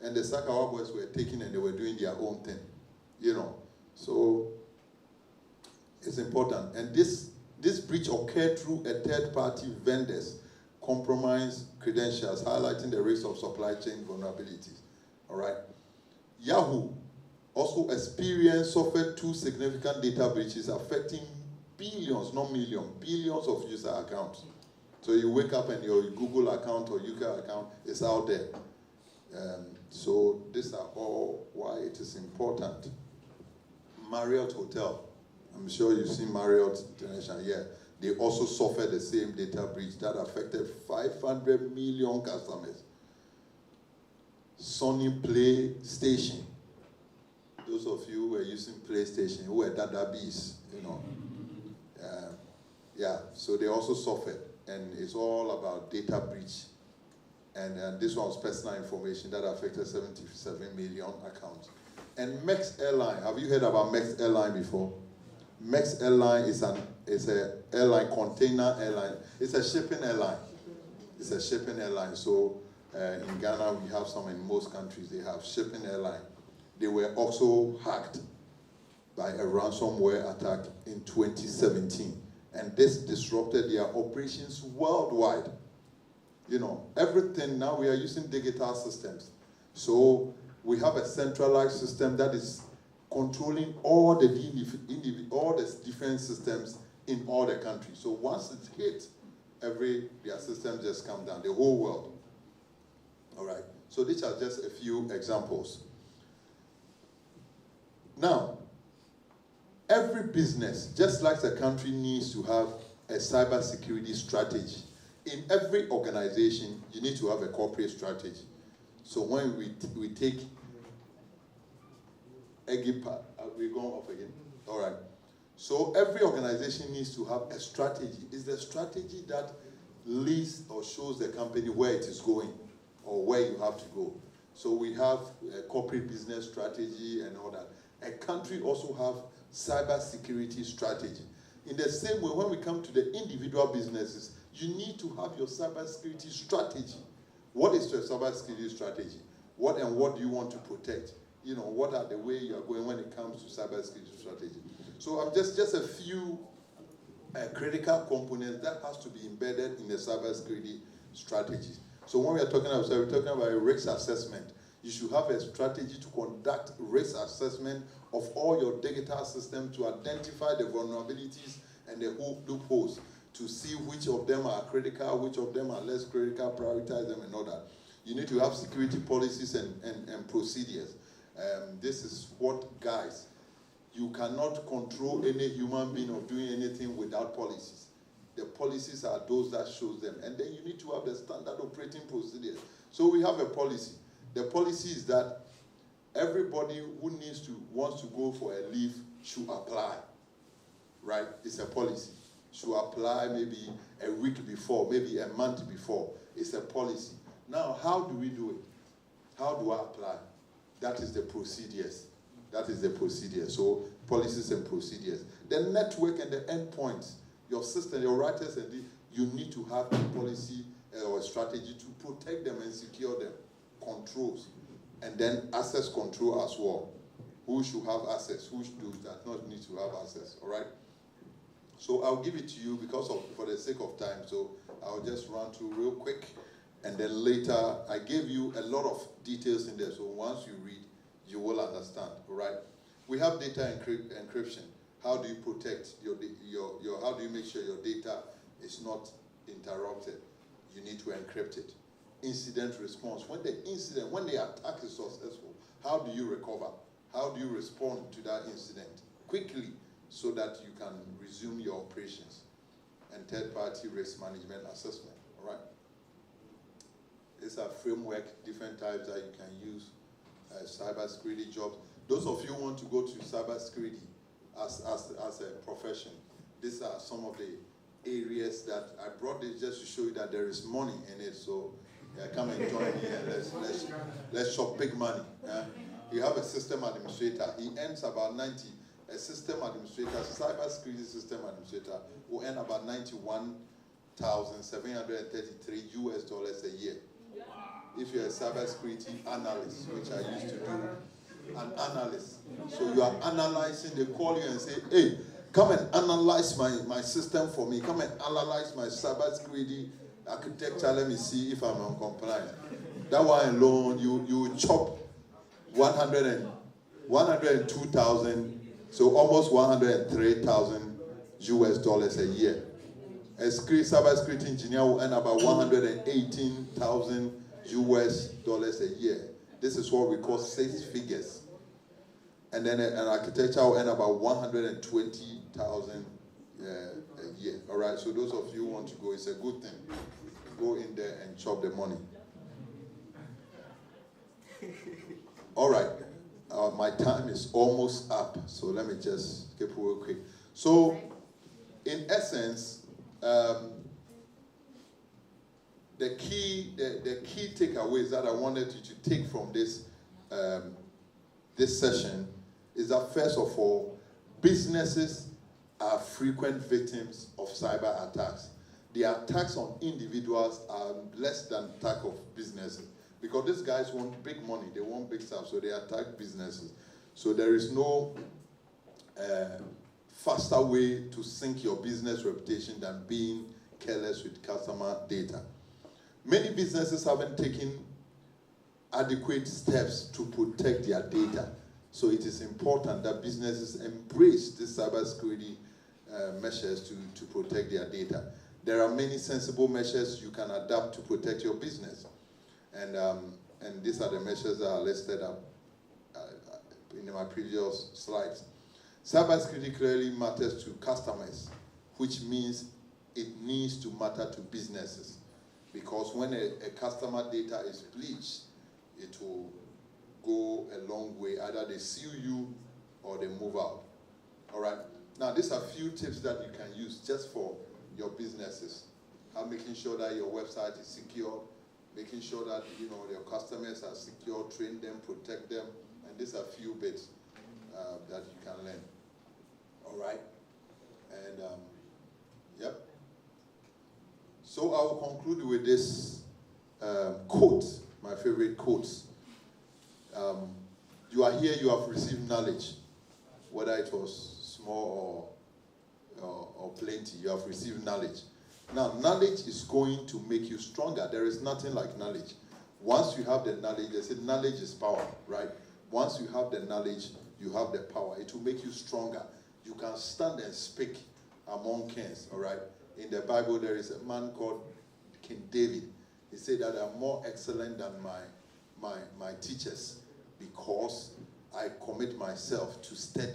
And the Sakawa boys were taking and they were doing their own thing. So it's important. And this breach occurred through a third-party vendor's compromised credentials, highlighting the risk of supply chain vulnerabilities. All right. Yahoo also suffered 2 significant data breaches affecting billions, not millions, billions of user accounts. So you wake up and your Google account or UK account is out there. So these are all why it is important. Marriott Hotel. I'm sure you've seen Marriott International. Yeah, they also suffered the same data breach that affected 500 million customers. Sony PlayStation. Those of you who were using PlayStation, who were database, yeah, so they also suffered. And it's all about data breach. And this one's personal information that affected 77 million accounts. And Mex Airline, have you heard about Mex Airline before? Mex Airline is an airline, container airline. It's a shipping airline. It's a shipping airline. So in Ghana, we have some, in most countries, they have shipping airline. They were also hacked by a ransomware attack in 2017. And this disrupted their operations worldwide. Everything now we are using digital systems. So we have a centralized system that is controlling all the different systems in all the countries. So once it hits, their system just comes down, the whole world. All right. So these are just a few examples. Now, every business, just like the country needs to have a cybersecurity strategy, in every organization, you need to have a corporate strategy. So when we take EGIGFA, we're going off again. All right. So every organization needs to have a strategy. It's the strategy that leads or shows the company where it is going or where you have to go. So we have a corporate business strategy and all that. A country also have cybersecurity strategy. In the same way, when we come to the individual businesses, you need to have your cybersecurity strategy. What is your cybersecurity strategy? What do you want to protect? You know, what are the way you are going when it comes to cybersecurity strategy? So I'm just a few critical components that has to be embedded in the cybersecurity strategy. So when we are talking about, we're talking about a risk assessment. You should have a strategy to conduct risk assessment of all your digital systems to identify the vulnerabilities and the loopholes, to see which of them are critical, which of them are less critical, prioritize them and all that. You need to have security policies and procedures. This is what, guys, you cannot control any human being of doing anything without policies. The policies are those that shows them. And then you need to have the standard operating procedures. So we have a policy. The policy is that everybody who wants to go for a leave should apply, right? It's a policy. Should apply maybe a week before, maybe a month before. It's a policy. Now, how do we do it? How do I apply? That is the procedures. That is the procedure. So policies and procedures. The network and the endpoints, your system, your routers, you need to have a policy or a strategy to protect them and secure them. Controls. And then access control as well. Who should have access? Who does not need to have access? All right? So I'll give it to you for the sake of time. So I'll just run through real quick. And then later, I gave you a lot of details in there. So once you read, you will understand, all right? We have data encryption. How do you protect how do you make sure your data is not interrupted? You need to encrypt it. Incident response. When the attack is successful, how do you recover? How do you respond to that incident quickly so that you can resume your operations? And third-party risk management assessment, all right? These are framework, different types that you can use, cybersecurity jobs. Those of you who want to go to cybersecurity as a profession, these are some of the areas that I brought this just to show you that there is money in it. So come and join me and let's shop big money. You have a system administrator. He earns about 90. A system administrator, cybersecurity system administrator, will earn about $91,733 US a year. If you're a cybersecurity analyst, which I used to do, an analyst. So you are analyzing, they call you and say, hey, come and analyze my system for me. Come and analyze my cybersecurity architecture. Let me see if I'm non-compliant. That one alone, you chop 102,000, so almost 103,000 US dollars a year. A cybersecurity engineer will earn about 118,000 US dollars a year. This is what we call 6 figures. And then an architecture will earn about 120,000 a year. All right, so those of you who want to go, it's a good thing. Go in there and chop the money. All right, my time is almost up, so let me just keep real quick. So, in essence, the key takeaways that I wanted you to take from this this session is that, first of all, businesses are frequent victims of cyber attacks. The attacks on individuals are less than attack of businesses, because these guys want big money, they want big stuff, so they attack businesses. So there is no faster way to sink your business reputation than being careless with customer data. Many businesses haven't taken adequate steps to protect their data. So it is important that businesses embrace these cybersecurity measures to protect their data. There are many sensible measures you can adapt to protect your business. And these are the measures that are listed up in my previous slides. Cybersecurity clearly matters to customers, which means it needs to matter to businesses. Because when a customer data is breached, it will go a long way. Either they sue you or they move out. All right? Now, these are a few tips that you can use just for your businesses. Making sure that your website is secure, making sure that your customers are secure, train them, protect them, and these are a few bits that you can learn. All right? And, yep. So I will conclude with this quote, my favorite quotes. You are here, you have received knowledge, whether it was small or plenty, you have received knowledge. Now, knowledge is going to make you stronger. There is nothing like knowledge. Once you have the knowledge, they say knowledge is power, right? Once you have the knowledge, you have the power. It will make you stronger. You can stand and speak among kings, all right? In the Bible, there is a man called King David. He said that I'm more excellent than my teachers because I commit myself to study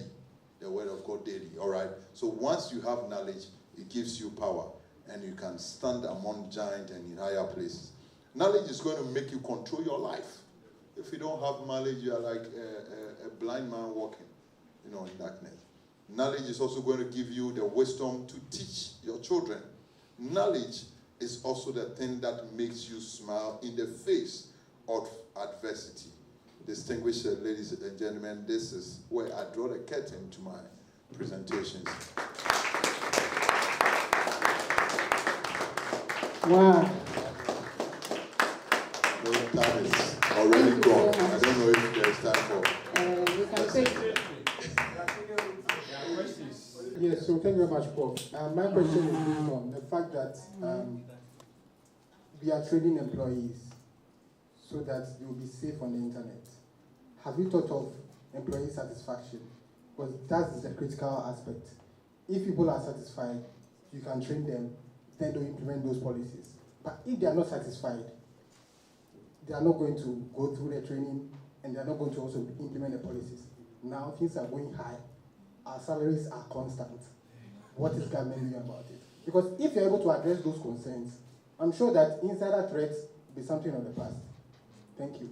the word of God daily, all right? So once you have knowledge, it gives you power, and you can stand among giants and in higher places. Knowledge is going to make you control your life. If you don't have knowledge, you are like a blind man walking, in darkness. Knowledge is also going to give you the wisdom to teach your children. Knowledge is also the thing that makes you smile in the face of adversity. Distinguished ladies and gentlemen, this is where I draw the curtain to my presentations. Wow. The time is already gone. I don't know if there's time for... We can take... Yes, so thank you very much, Prof. My question is based on the fact that we are training employees so that they will be safe on the internet. Have you thought of employee satisfaction? Because that is the critical aspect. If people are satisfied, you can train them, then they'll implement those policies. But if they are not satisfied, they are not going to go through the training and they are not going to also implement the policies. Now things are going high. Our salaries are constant. What is government doing about it? Because if you're able to address those concerns, I'm sure that insider threats will be something of the past. Thank you.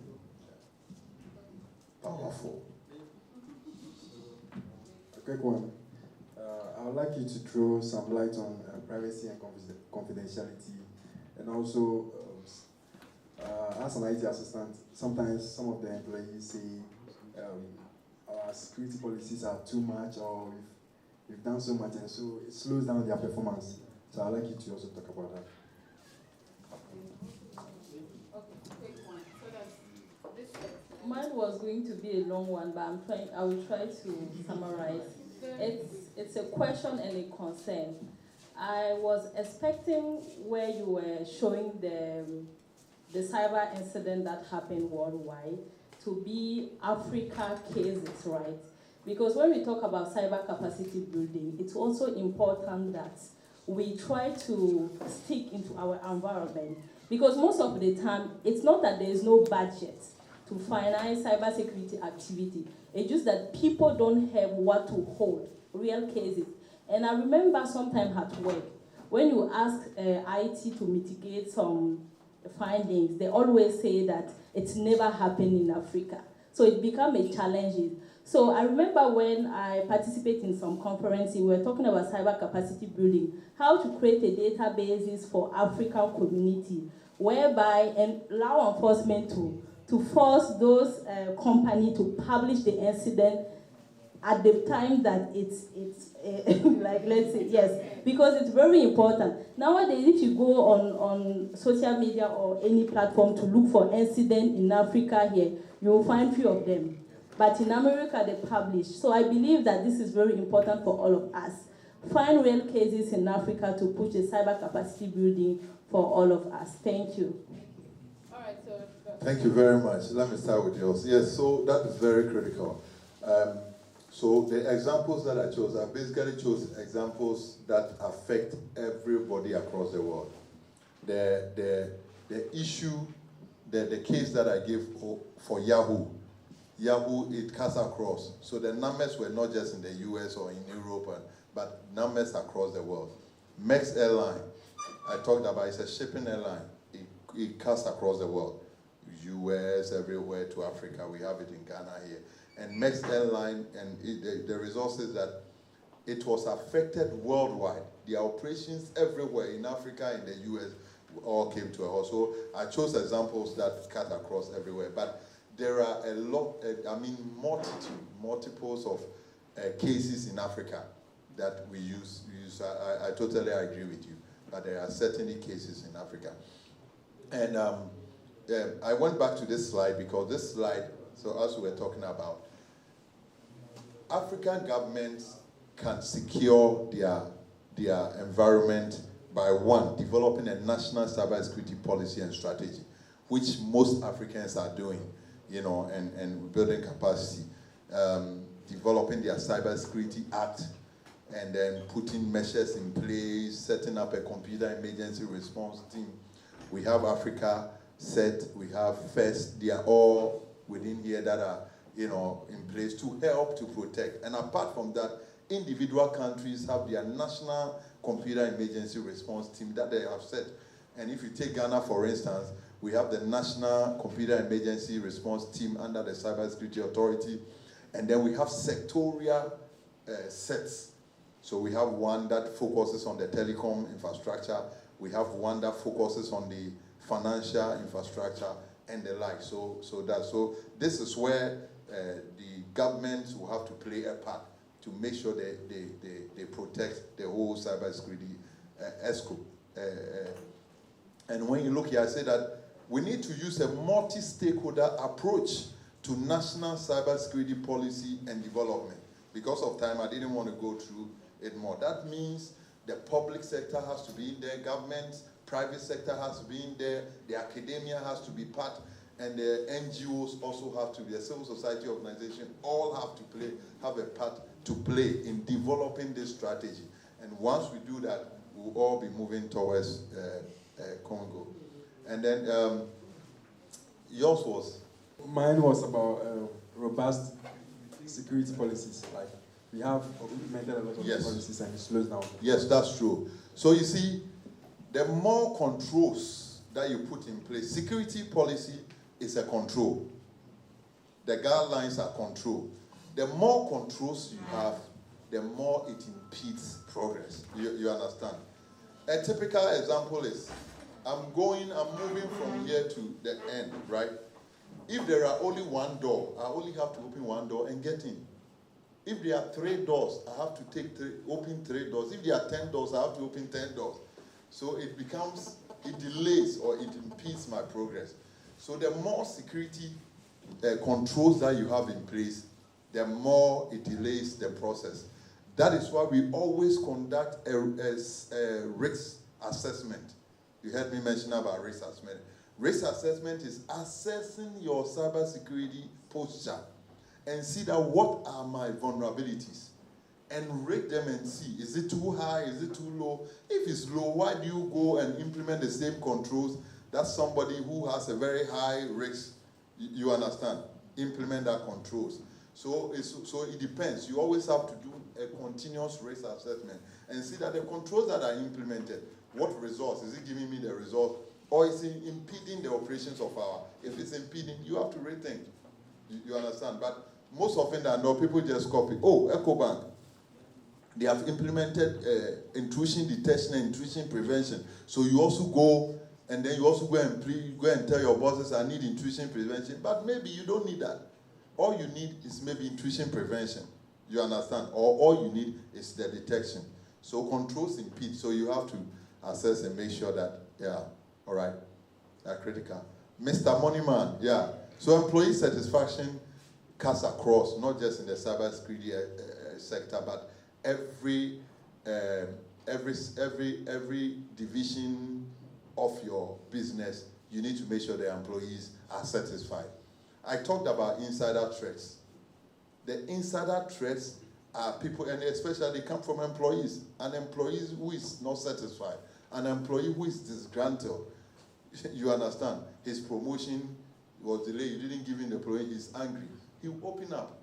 Powerful. A quick one. I would like you to throw some light on privacy and confidentiality. And also, as an IT assistant, sometimes some of the employees say our security policies are too much, or we've done so much, and so it slows down their performance. So I'd like you to also talk about that. Mine was going to be a long one, but I will try to summarize. It's a question and a concern. I was expecting where you were showing the cyber incident that happened worldwide to be Africa cases, right? Because when we talk about cyber capacity building, it's also important that we try to stick into our environment. Because most of the time, it's not that there is no budget to finance cybersecurity activity. It's just that people don't have what to hold, real cases. And I remember sometime at work, when you ask IT to mitigate some findings, they always say that it's never happened in Africa. So it became a challenge. So I remember when I participated in some conference, we were talking about cyber capacity building, how to create a databases for African community, whereby and law enforcement to force those companies to publish the incident at the time that it's like, let's say, yes, because it's very important. Nowadays, if you go on social media or any platform to look for incident in Africa here, you will find few of them. But in America, they publish. So I believe that this is very important for all of us. Find real cases in Africa to push a cyber capacity building for all of us. Thank you. All right, so... Thank you very much. Let me start with yours. Yes, so that is very critical. So the examples that I chose, I basically chose examples that affect everybody across the world. The issue, the case that I gave for Yahoo Yahoo, it cuts across. So the numbers were not just in the US or in Europe, but numbers across the world. Mex Airline, I talked about, it's a shipping airline. It cuts across the world. US, everywhere to Africa. We have it in Ghana here. And Mex Airline, and the resources that it was affected worldwide. The operations everywhere in Africa, in the US, all came to a halt. So I chose examples that cut across everywhere. But there are a lot, multiples of cases in Africa that we use. I totally agree with you, but there are certainly cases in Africa. And I went back to this slide because this slide, so as we were talking about, African governments can secure their environment by one, developing a national cybersecurity policy and strategy, which most Africans are doing, and building capacity, developing their cybersecurity act, and then putting measures in place, setting up a computer emergency response team. We have Africa Set, we have FIRST, they are all within here that are, in place to help to protect. And apart from that, individual countries have their national computer emergency response team that they have set. And if you take Ghana, for instance, we have the National Computer Emergency Response Team under the Cybersecurity Authority. And then we have sectorial sets. So we have one that focuses on the telecom infrastructure. We have one that focuses on the financial infrastructure and the like. So this is where the governments will have to play a part to make sure they protect the whole cybersecurity scope. And when you look here, I say that we need to use a multi-stakeholder approach to national cybersecurity policy and development. Because of time, I didn't want to go through it more. That means the public sector has to be in there, governments, private sector has to be in there, the academia has to be part, and the NGOs also have to be, the civil society organization, all have to have a part to play in developing this strategy. And once we do that, we'll all be moving towards Congo. And then yours was? Mine was about robust security policies. Like we have implemented a lot of policies and it slows down. Yes, that's true. So you see, the more controls that you put in place, security policy is a control. The guidelines are control. The more controls you have, the more it impedes progress. You understand? A typical example is, I'm moving from here to the end, right? If there are only one door, I only have to open one door and get in. If there are 3 doors, I have to open 3 doors. If there are 10 doors, I have to open 10 doors. So it delays or it impedes my progress. So the more security controls that you have in place, the more it delays the process. That is why we always conduct a risk assessment. You heard me mention about risk assessment. Risk assessment is assessing your cybersecurity posture and see that what are my vulnerabilities and rate them and see, is it too high, is it too low? If it's low, why do you go and implement the same controls that somebody who has a very high risk, you understand, implement that controls? So it depends. You always have to do a continuous risk assessment and see that the controls that are implemented, what results? Is it giving me the result? Or is it impeding the operations of if it's impeding, you have to rethink. You understand? But most often than not, people just copy. Oh, EcoBank, they have implemented intrusion detection and intrusion prevention. So you also go, and then you also go and tell your bosses, I need intrusion prevention. But maybe you don't need that. All you need is maybe intrusion prevention. You understand? Or all you need is the detection. So controls impede. So you have to assess and make sure that, all right, they're critical. Mr. Moneyman, So employee satisfaction cuts across, not just in the cybersecurity sector, but every division of your business. You need to make sure the employees are satisfied. I talked about insider threats. The insider threats are people, and especially they come from employees. An employee who is not satisfied, an employee who is disgruntled. You understand? His promotion was delayed. You didn't give him the promotion. He's angry. he will open up.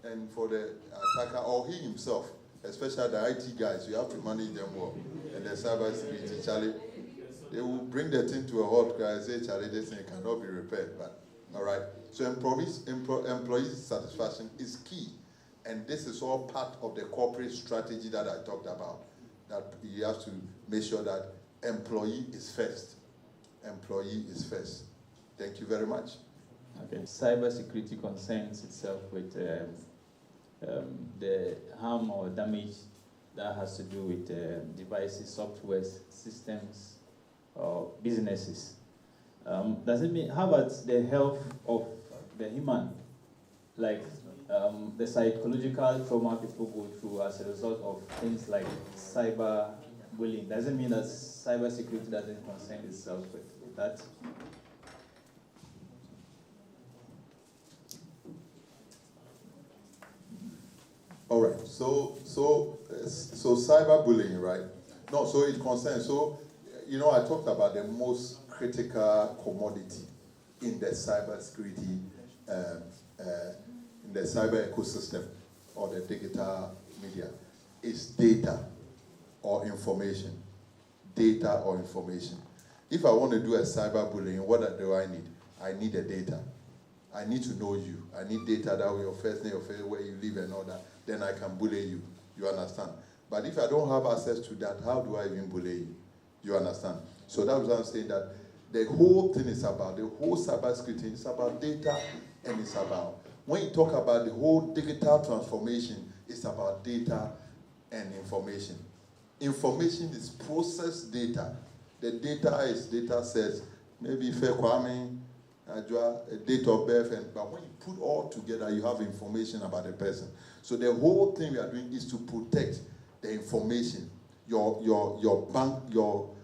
And for the attacker, or he himself, especially the IT guys, you have to manage them well. And the cybersecurity, Charlie, they will bring the thing to a halt and say, Charlie, this thing cannot be repaired. But, all right. So employee satisfaction is key. And this is all part of the corporate strategy that I talked about. That you have to make sure that employee is first. Employee is first. Thank you very much. Okay. Cybersecurity concerns itself with the harm or damage that has to do with devices, software, systems, or businesses. Does it mean, how about the health of the human? Like the psychological trauma people go through as a result of things like cyber bullying. Does it mean that cybersecurity doesn't concern itself with that? All right, so cyberbullying, right? No, so it concerns, so, you know, I talked about the most critical commodity in the cybersecurity, in the cyber ecosystem or the digital media is data or information. Data or information. If I want to do a cyberbullying, what do I need? I need the data. I need to know you. I need data that way, your first name, your first, where you live and all that. Then I can bully you. You understand? But if I don't have access to that, how do I even bully you? You understand? So that's what I'm saying, that the whole thing is about, the whole cybersecurity is about data, and it's about, when you talk about the whole digital transformation, it's about data and information. Information is processed data. The data is data sets, maybe Kwame, a date of birth, but when you put all together, you have information about the person. So the whole thing we are doing is to protect the information, your bank, your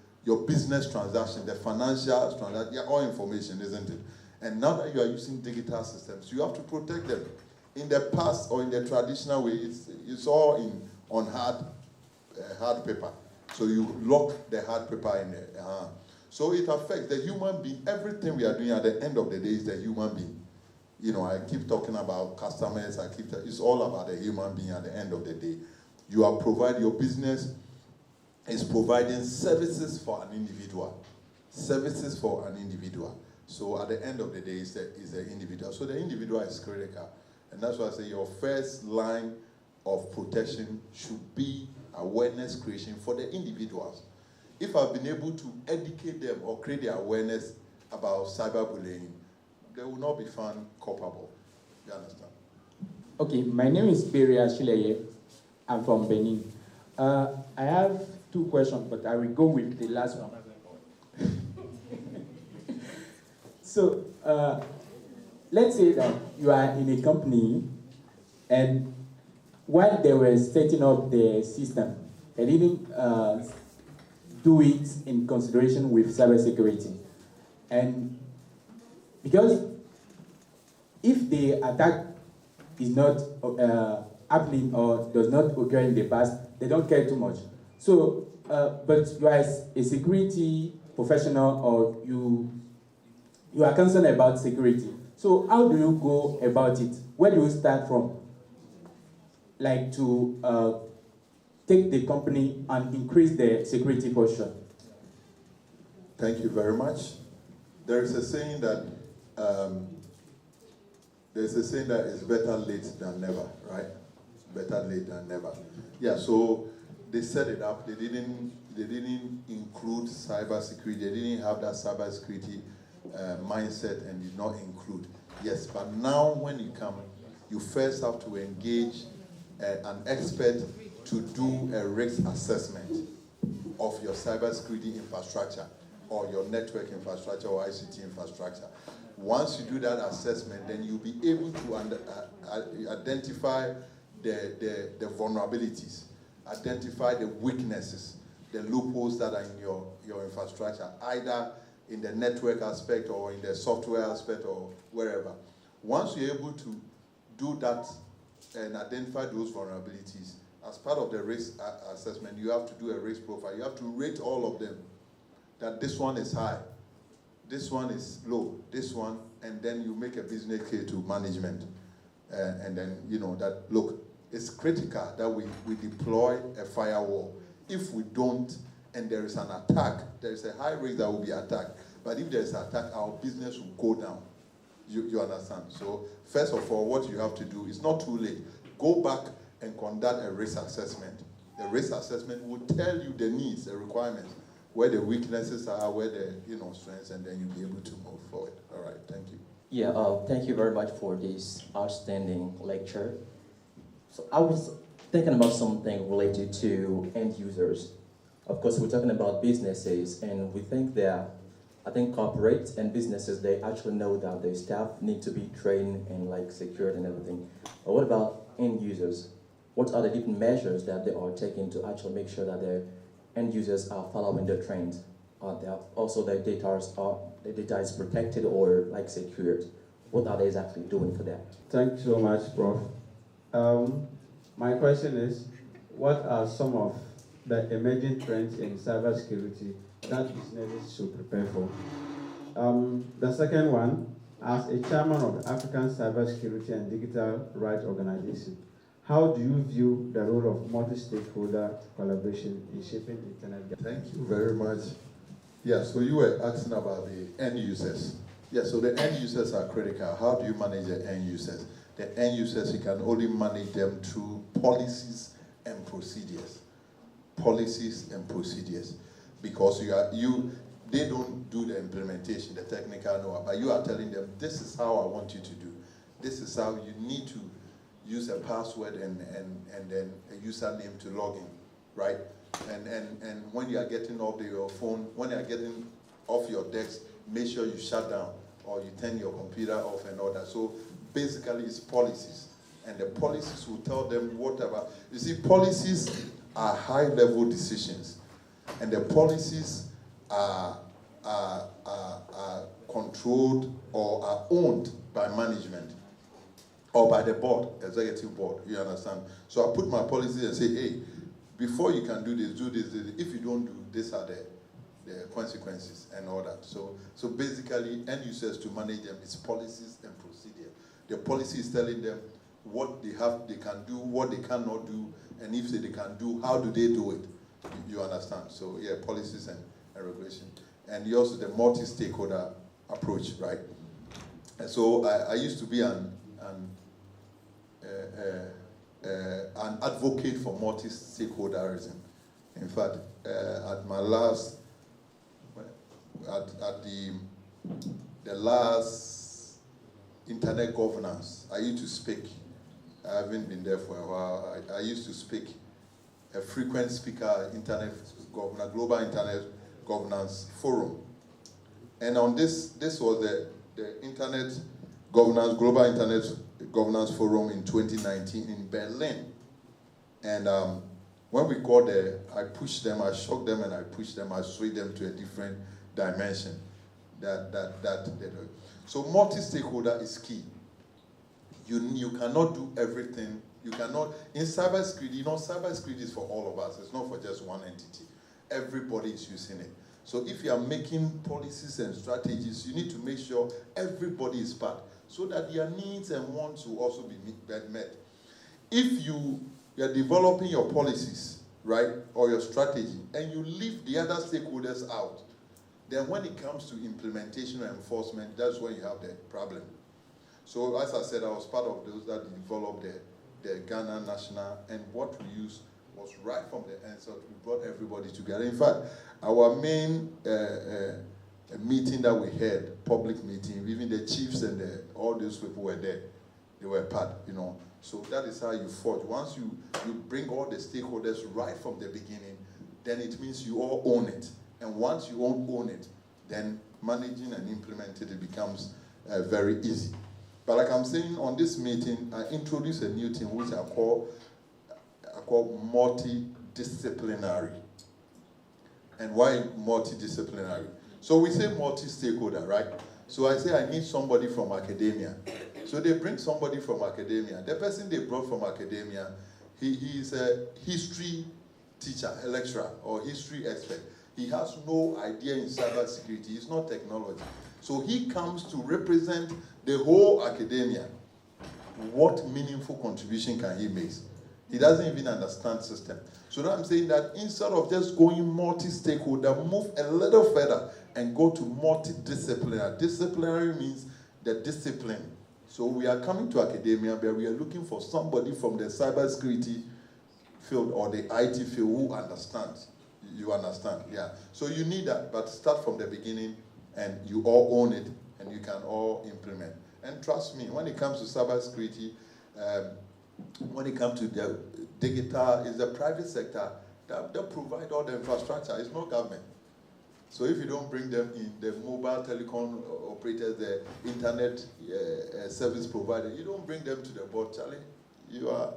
business transaction, the financial transaction, yeah, all information, isn't it? And now that you are using digital systems, you have to protect them. In the past or in the traditional way, it's all on hard paper. So you lock the hard paper in there. So it affects the human being. Everything we are doing at the end of the day is the human being. You know, I keep talking about customers. It's all about the human being at the end of the day. You are providing, your business is providing services for an individual. Services for an individual. So at the end of the day, it's the individual. So the individual is critical. And that's why I say your first line of protection should be awareness creation for the individuals. If I've been able to educate them or create the awareness about cyberbullying, they will not be found culpable. You understand? Okay, my name is Beria Shileye. I'm from Benin. I have two questions, but I will go with the last one. So, let's say that you are in a company, and while they were setting up the system, they didn't do it in consideration with cybersecurity. And because if the attack is not happening or does not occur in the past, they don't care too much. So, but you are a security professional, or you are concerned about security. So how do you go about it? Where do you start from? Like to take the company and increase the security posture? Thank you very much. There is a saying that it's better late than never, right? Better late than never. Yeah. So they set it up. They didn't include cybersecurity. They didn't have that cybersecurity mindset and did not include. Yes, but now when you come, you first have to engage an expert to do a risk assessment of your cybersecurity infrastructure or your network infrastructure or ICT infrastructure. Once you do that assessment, then you'll be able to identify the vulnerabilities, identify the weaknesses, the loopholes that are in your infrastructure, either in the network aspect or in the software aspect or wherever. Once you're able to do that and identify those vulnerabilities, as part of the risk assessment, you have to do a risk profile. You have to rate all of them, that this one is high, this one is low, this one, and then you make a business case to management. and then, that, look, it's critical that we deploy a firewall. If we don't, and there is an attack, there is a high risk that will be attacked. But if there is an attack, our business will go down. You understand? So first of all, what you have to do is not too late. Go back and conduct a risk assessment. The risk assessment will tell you the needs, the requirements, where the weaknesses are, where the strengths, and then you'll be able to move forward. All right, thank you. Yeah, thank you very much for this outstanding lecture. So I was thinking about something related to end users. Of course, we're talking about businesses, and we think that, I think corporates and businesses, they actually know that their staff need to be trained and like secured and everything. But what about end users? What are the different measures that they are taking to actually make sure that their end users are following the trends? Also their data is protected or like secured. What are they exactly doing for that? Thanks so much, Prof. My question is, what are some of the emerging trends in cybersecurity that businesses should prepare for? The second one, as a chairman of the African Cybersecurity and Digital Rights Organization, how do you view the role of multi-stakeholder collaboration in shaping internet? Thank you very much. Yeah, so you were asking about the end users. Yeah, so the end users are critical. How do you manage the end users? The end users, you can only manage them through policies and procedures. Policies and procedures. Because they don't do the implementation, the technical know-how, but you are telling them, this is how I want you to do. This is how you need to use a password and then a username to log in, right? And when you are getting off your phone, when you are getting off your desk, make sure you shut down or you turn your computer off and all that. So basically it's policies. And the policies will tell them whatever. You see, policies are high-level decisions. And the policies are controlled or are owned by management or by the board, executive board, you understand? So I put my policies and say, hey, before you can do this, do this. If you don't do, these are the consequences and all that. So basically, end users to manage them is policies and procedure. The policy is telling them what they can do, what they cannot do, and if they can do, how do they do it? You understand? So yeah, policies and regulation. And also the multi-stakeholder approach, right? And so I used to be an advocate for multi-stakeholderism. In fact, at my last, at the last internet governance, I used to speak. I haven't been there for a while. I used to speak, a frequent speaker, internet governor, global internet governance forum. And on this was the internet governance, global internet governance forum in 2019 in Berlin. And when we got there, I pushed them, I shocked them, and I pushed them, I swayed them to a different dimension. So multi-stakeholder is key. You cannot do everything. You cannot, in cybersecurity, cybersecurity is for all of us. It's not for just one entity. Everybody is using it. So if you are making policies and strategies, you need to make sure everybody is part so that their needs and wants will also be met. If you are developing your policies, right, or your strategy, and you leave the other stakeholders out, then when it comes to implementation and enforcement, that's when you have the problem. So as I said, I was part of those that developed the Ghana National, and what we used was right from the end, so we brought everybody together. In fact, our main meeting that we had, public meeting, even the chiefs and all those people were there. They were part, So that is how you forge. Once you bring all the stakeholders right from the beginning, then it means you all own it. And once you all own it, then managing and implementing it becomes very easy. But like I'm saying, on this meeting, I introduced a new thing which I call multidisciplinary. And why multidisciplinary? So we say multi-stakeholder, right? So I say I need somebody from academia. So they bring somebody from academia. The person they brought from academia, he is a history teacher, a lecturer, or history expert. He has no idea in cybersecurity. It's not technology. So he comes to represent the whole academia. what meaningful contribution can he make? He doesn't even understand system. So now I'm saying that instead of just going multi-stakeholder, move a little further and go to multidisciplinary. Disciplinary means the discipline. So we are coming to academia, but we are looking for somebody from the cybersecurity field or the IT field who understands. You understand? Yeah. So you need that, but start from the beginning and you all own it and you can all implement. And trust me, when it comes to cybersecurity, when it comes to the digital, it's the private sector that provide all the infrastructure. It's not government. So if you don't bring them in, the mobile telecom operators, the internet service provider, you don't bring them to the board, Charlie, you are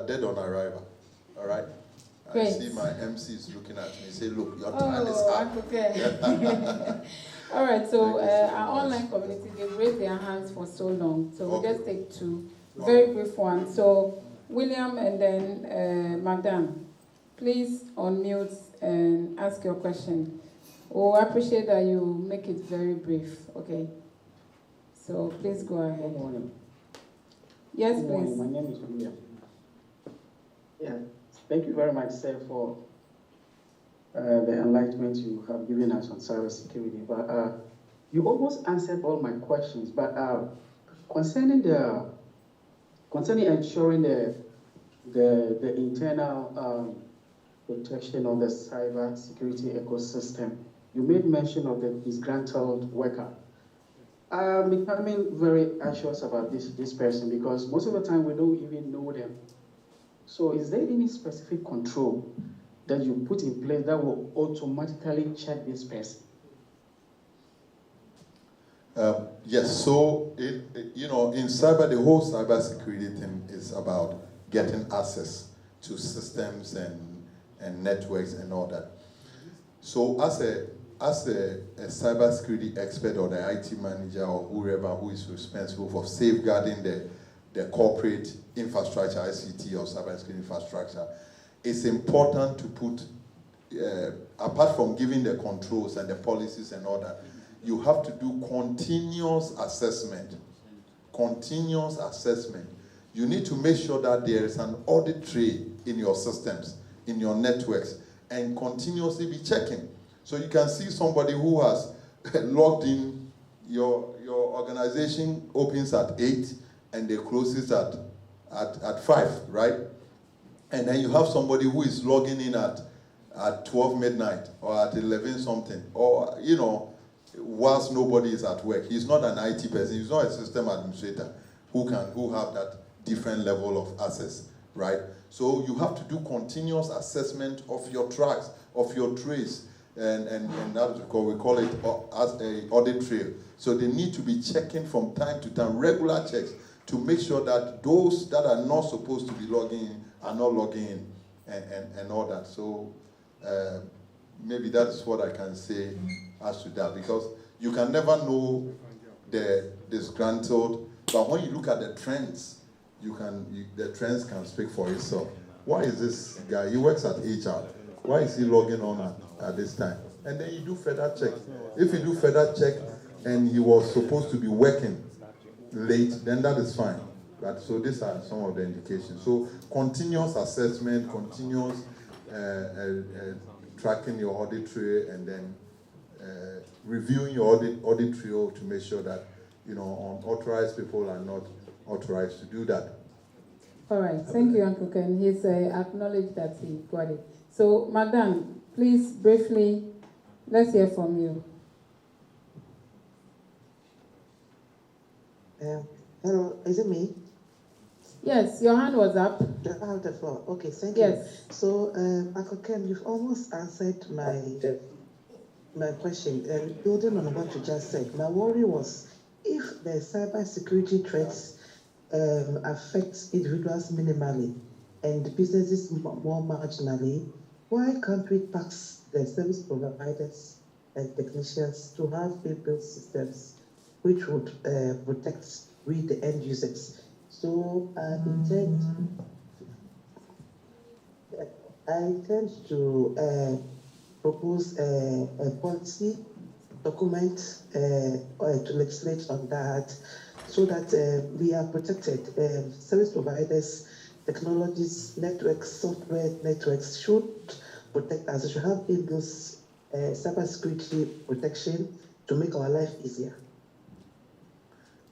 dead on arrival. All right? Great. I see my MCs looking at me. Say, look, your time is up. Okay. All right, so our online community, they've raised their hands for so long. So we'll just take two very brief ones. So William and then Madam, please unmute and ask your question. Oh, I appreciate that you make it very brief. Okay. So please go ahead. Good morning. Yes, Good please. morning. My name is William. Yeah. Thank you very much, sir, for the enlightenment you have given us on cybersecurity. But you almost answered all my questions. But concerning ensuring the internal protection of the cybersecurity ecosystem, you made mention of the disgruntled worker. I'm becoming very anxious about this person because most of the time we don't even know them. So is there any specific control that you put in place that will automatically check this person? Yes, so in cyber, the whole cybersecurity thing is about getting access to systems and networks and all that. So as a cybersecurity expert or the IT manager or whoever who is responsible for safeguarding the corporate infrastructure, ICT or cybersecurity infrastructure, it's important to put, apart from giving the controls and the policies and all that, you have to do continuous assessment. Continuous assessment. You need to make sure that there is an audit trail in your systems, in your networks, and continuously be checking. So you can see somebody who has logged in, your organization opens at 8 and they closes at 5, right? And then you have somebody who is logging in at 12 midnight or at 11 something, or, whilst nobody is at work. He's not an IT person, he's not a system administrator who have that different level of access, right? So you have to do continuous assessment of your tracks, of your trace, and that's because we call it as a audit trail. So they need to be checking from time to time, regular checks, to make sure that those that are not supposed to be logging in are not logging in and all that. So maybe that's what I can say as to that, because you can never know the disgruntled, but when you look at the trends, the trends can speak for itself. Why is this guy, he works at HR, why is he logging on at this time? And then you do further check. If you do further check and he was supposed to be working late, then that is fine. But so these are some of the indications. So continuous assessment, continuous tracking your audit trail, and then reviewing your audit trail to make sure that unauthorized people are not authorized to do that. All right, thank you, Uncle Ken. He's acknowledged that he got it. So, Madam, please briefly, let's hear from you. Hello, is it me? Yes, your hand was up. The floor. Okay, thank you. So, Uncle Ken, you've almost answered my question. Building on what you just said, my worry was if the cybersecurity threats affect individuals minimally and businesses more marginally, why can't we tax the service providers and technicians to have built systems which would protect the end users? So I intend to propose a policy document to legislate on that, so that we are protected. Service providers, technologies, networks, software networks should protect us. We should have in-house cybersecurity protection to make our life easier.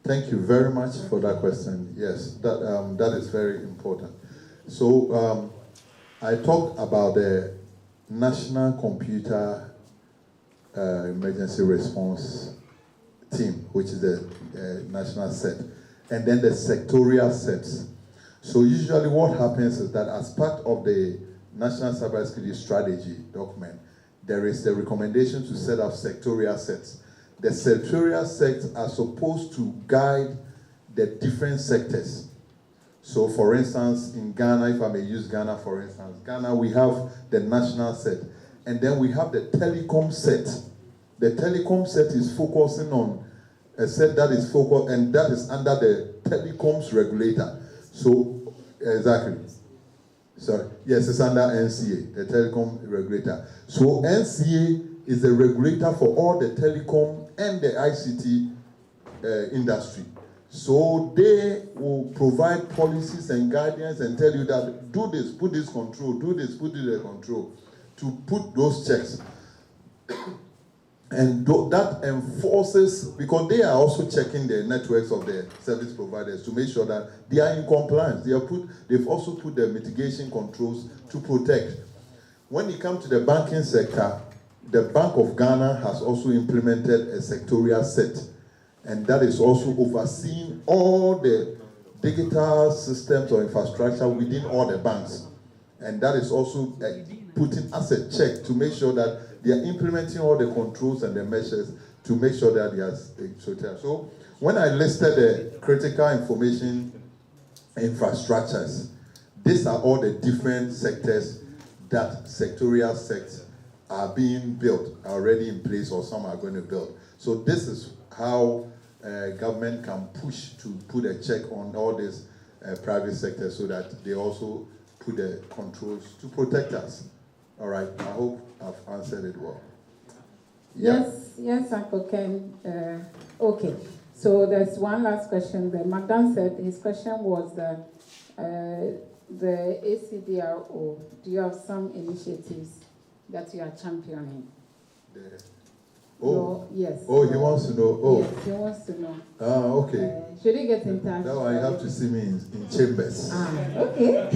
Thank you very much for that question. Yes, that is very important. So I talked about the National Computer Emergency Response Team, which is the national set, and then the sectorial sets. So usually what happens is that as part of the National Cybersecurity Strategy document, there is a recommendation to set up sectorial sets. The sectorial sets are supposed to guide the different sectors. So for instance, in Ghana, if I may use Ghana for instance, Ghana, we have the national set, and then we have the telecom set. The telecom set is focusing on a set that is focused, and that is under the telecoms regulator. So, exactly. Sorry, yes, it's under NCA, the telecom regulator. So NCA is the regulator for all the telecom and the ICT industry. So they will provide policies and guidance and tell you that do this, put this control, do this, put this control, to put those checks. And that enforces, because they are also checking the networks of the service providers to make sure that they are in compliance. They've also put the mitigation controls to protect. When it comes to the banking sector, the Bank of Ghana has also implemented a sectorial set, and that is also overseeing all the digital systems or infrastructure within all the banks. And that is also putting as a check to make sure that they are implementing all the controls and the measures to make sure that they are secure. So when I listed the critical information infrastructures, these are all the different sectors that sectorial sectors are being built, are already in place, or some are going to build. So this is how government can push to put a check on all these private sectors so that they also put the controls to protect us. All right, I hope I've answered it well. Yeah. Yes, Uncle Ken. Okay, so there's one last question that Magdan said. His question was that the ACDRO, do you have some initiatives that you are championing? Yes. Oh, he wants to know. Oh. Yes, he wants to know. Ah, okay. Should he get in touch? Now I have to see me in chambers. Okay.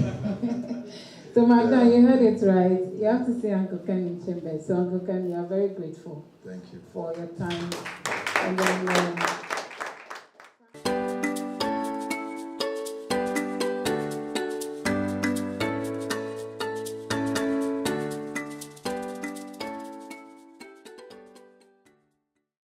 So, Magda, you heard it right. You have to see Uncle Ken in chambers. So, Uncle Ken, we are very grateful. Thank you for your time. And then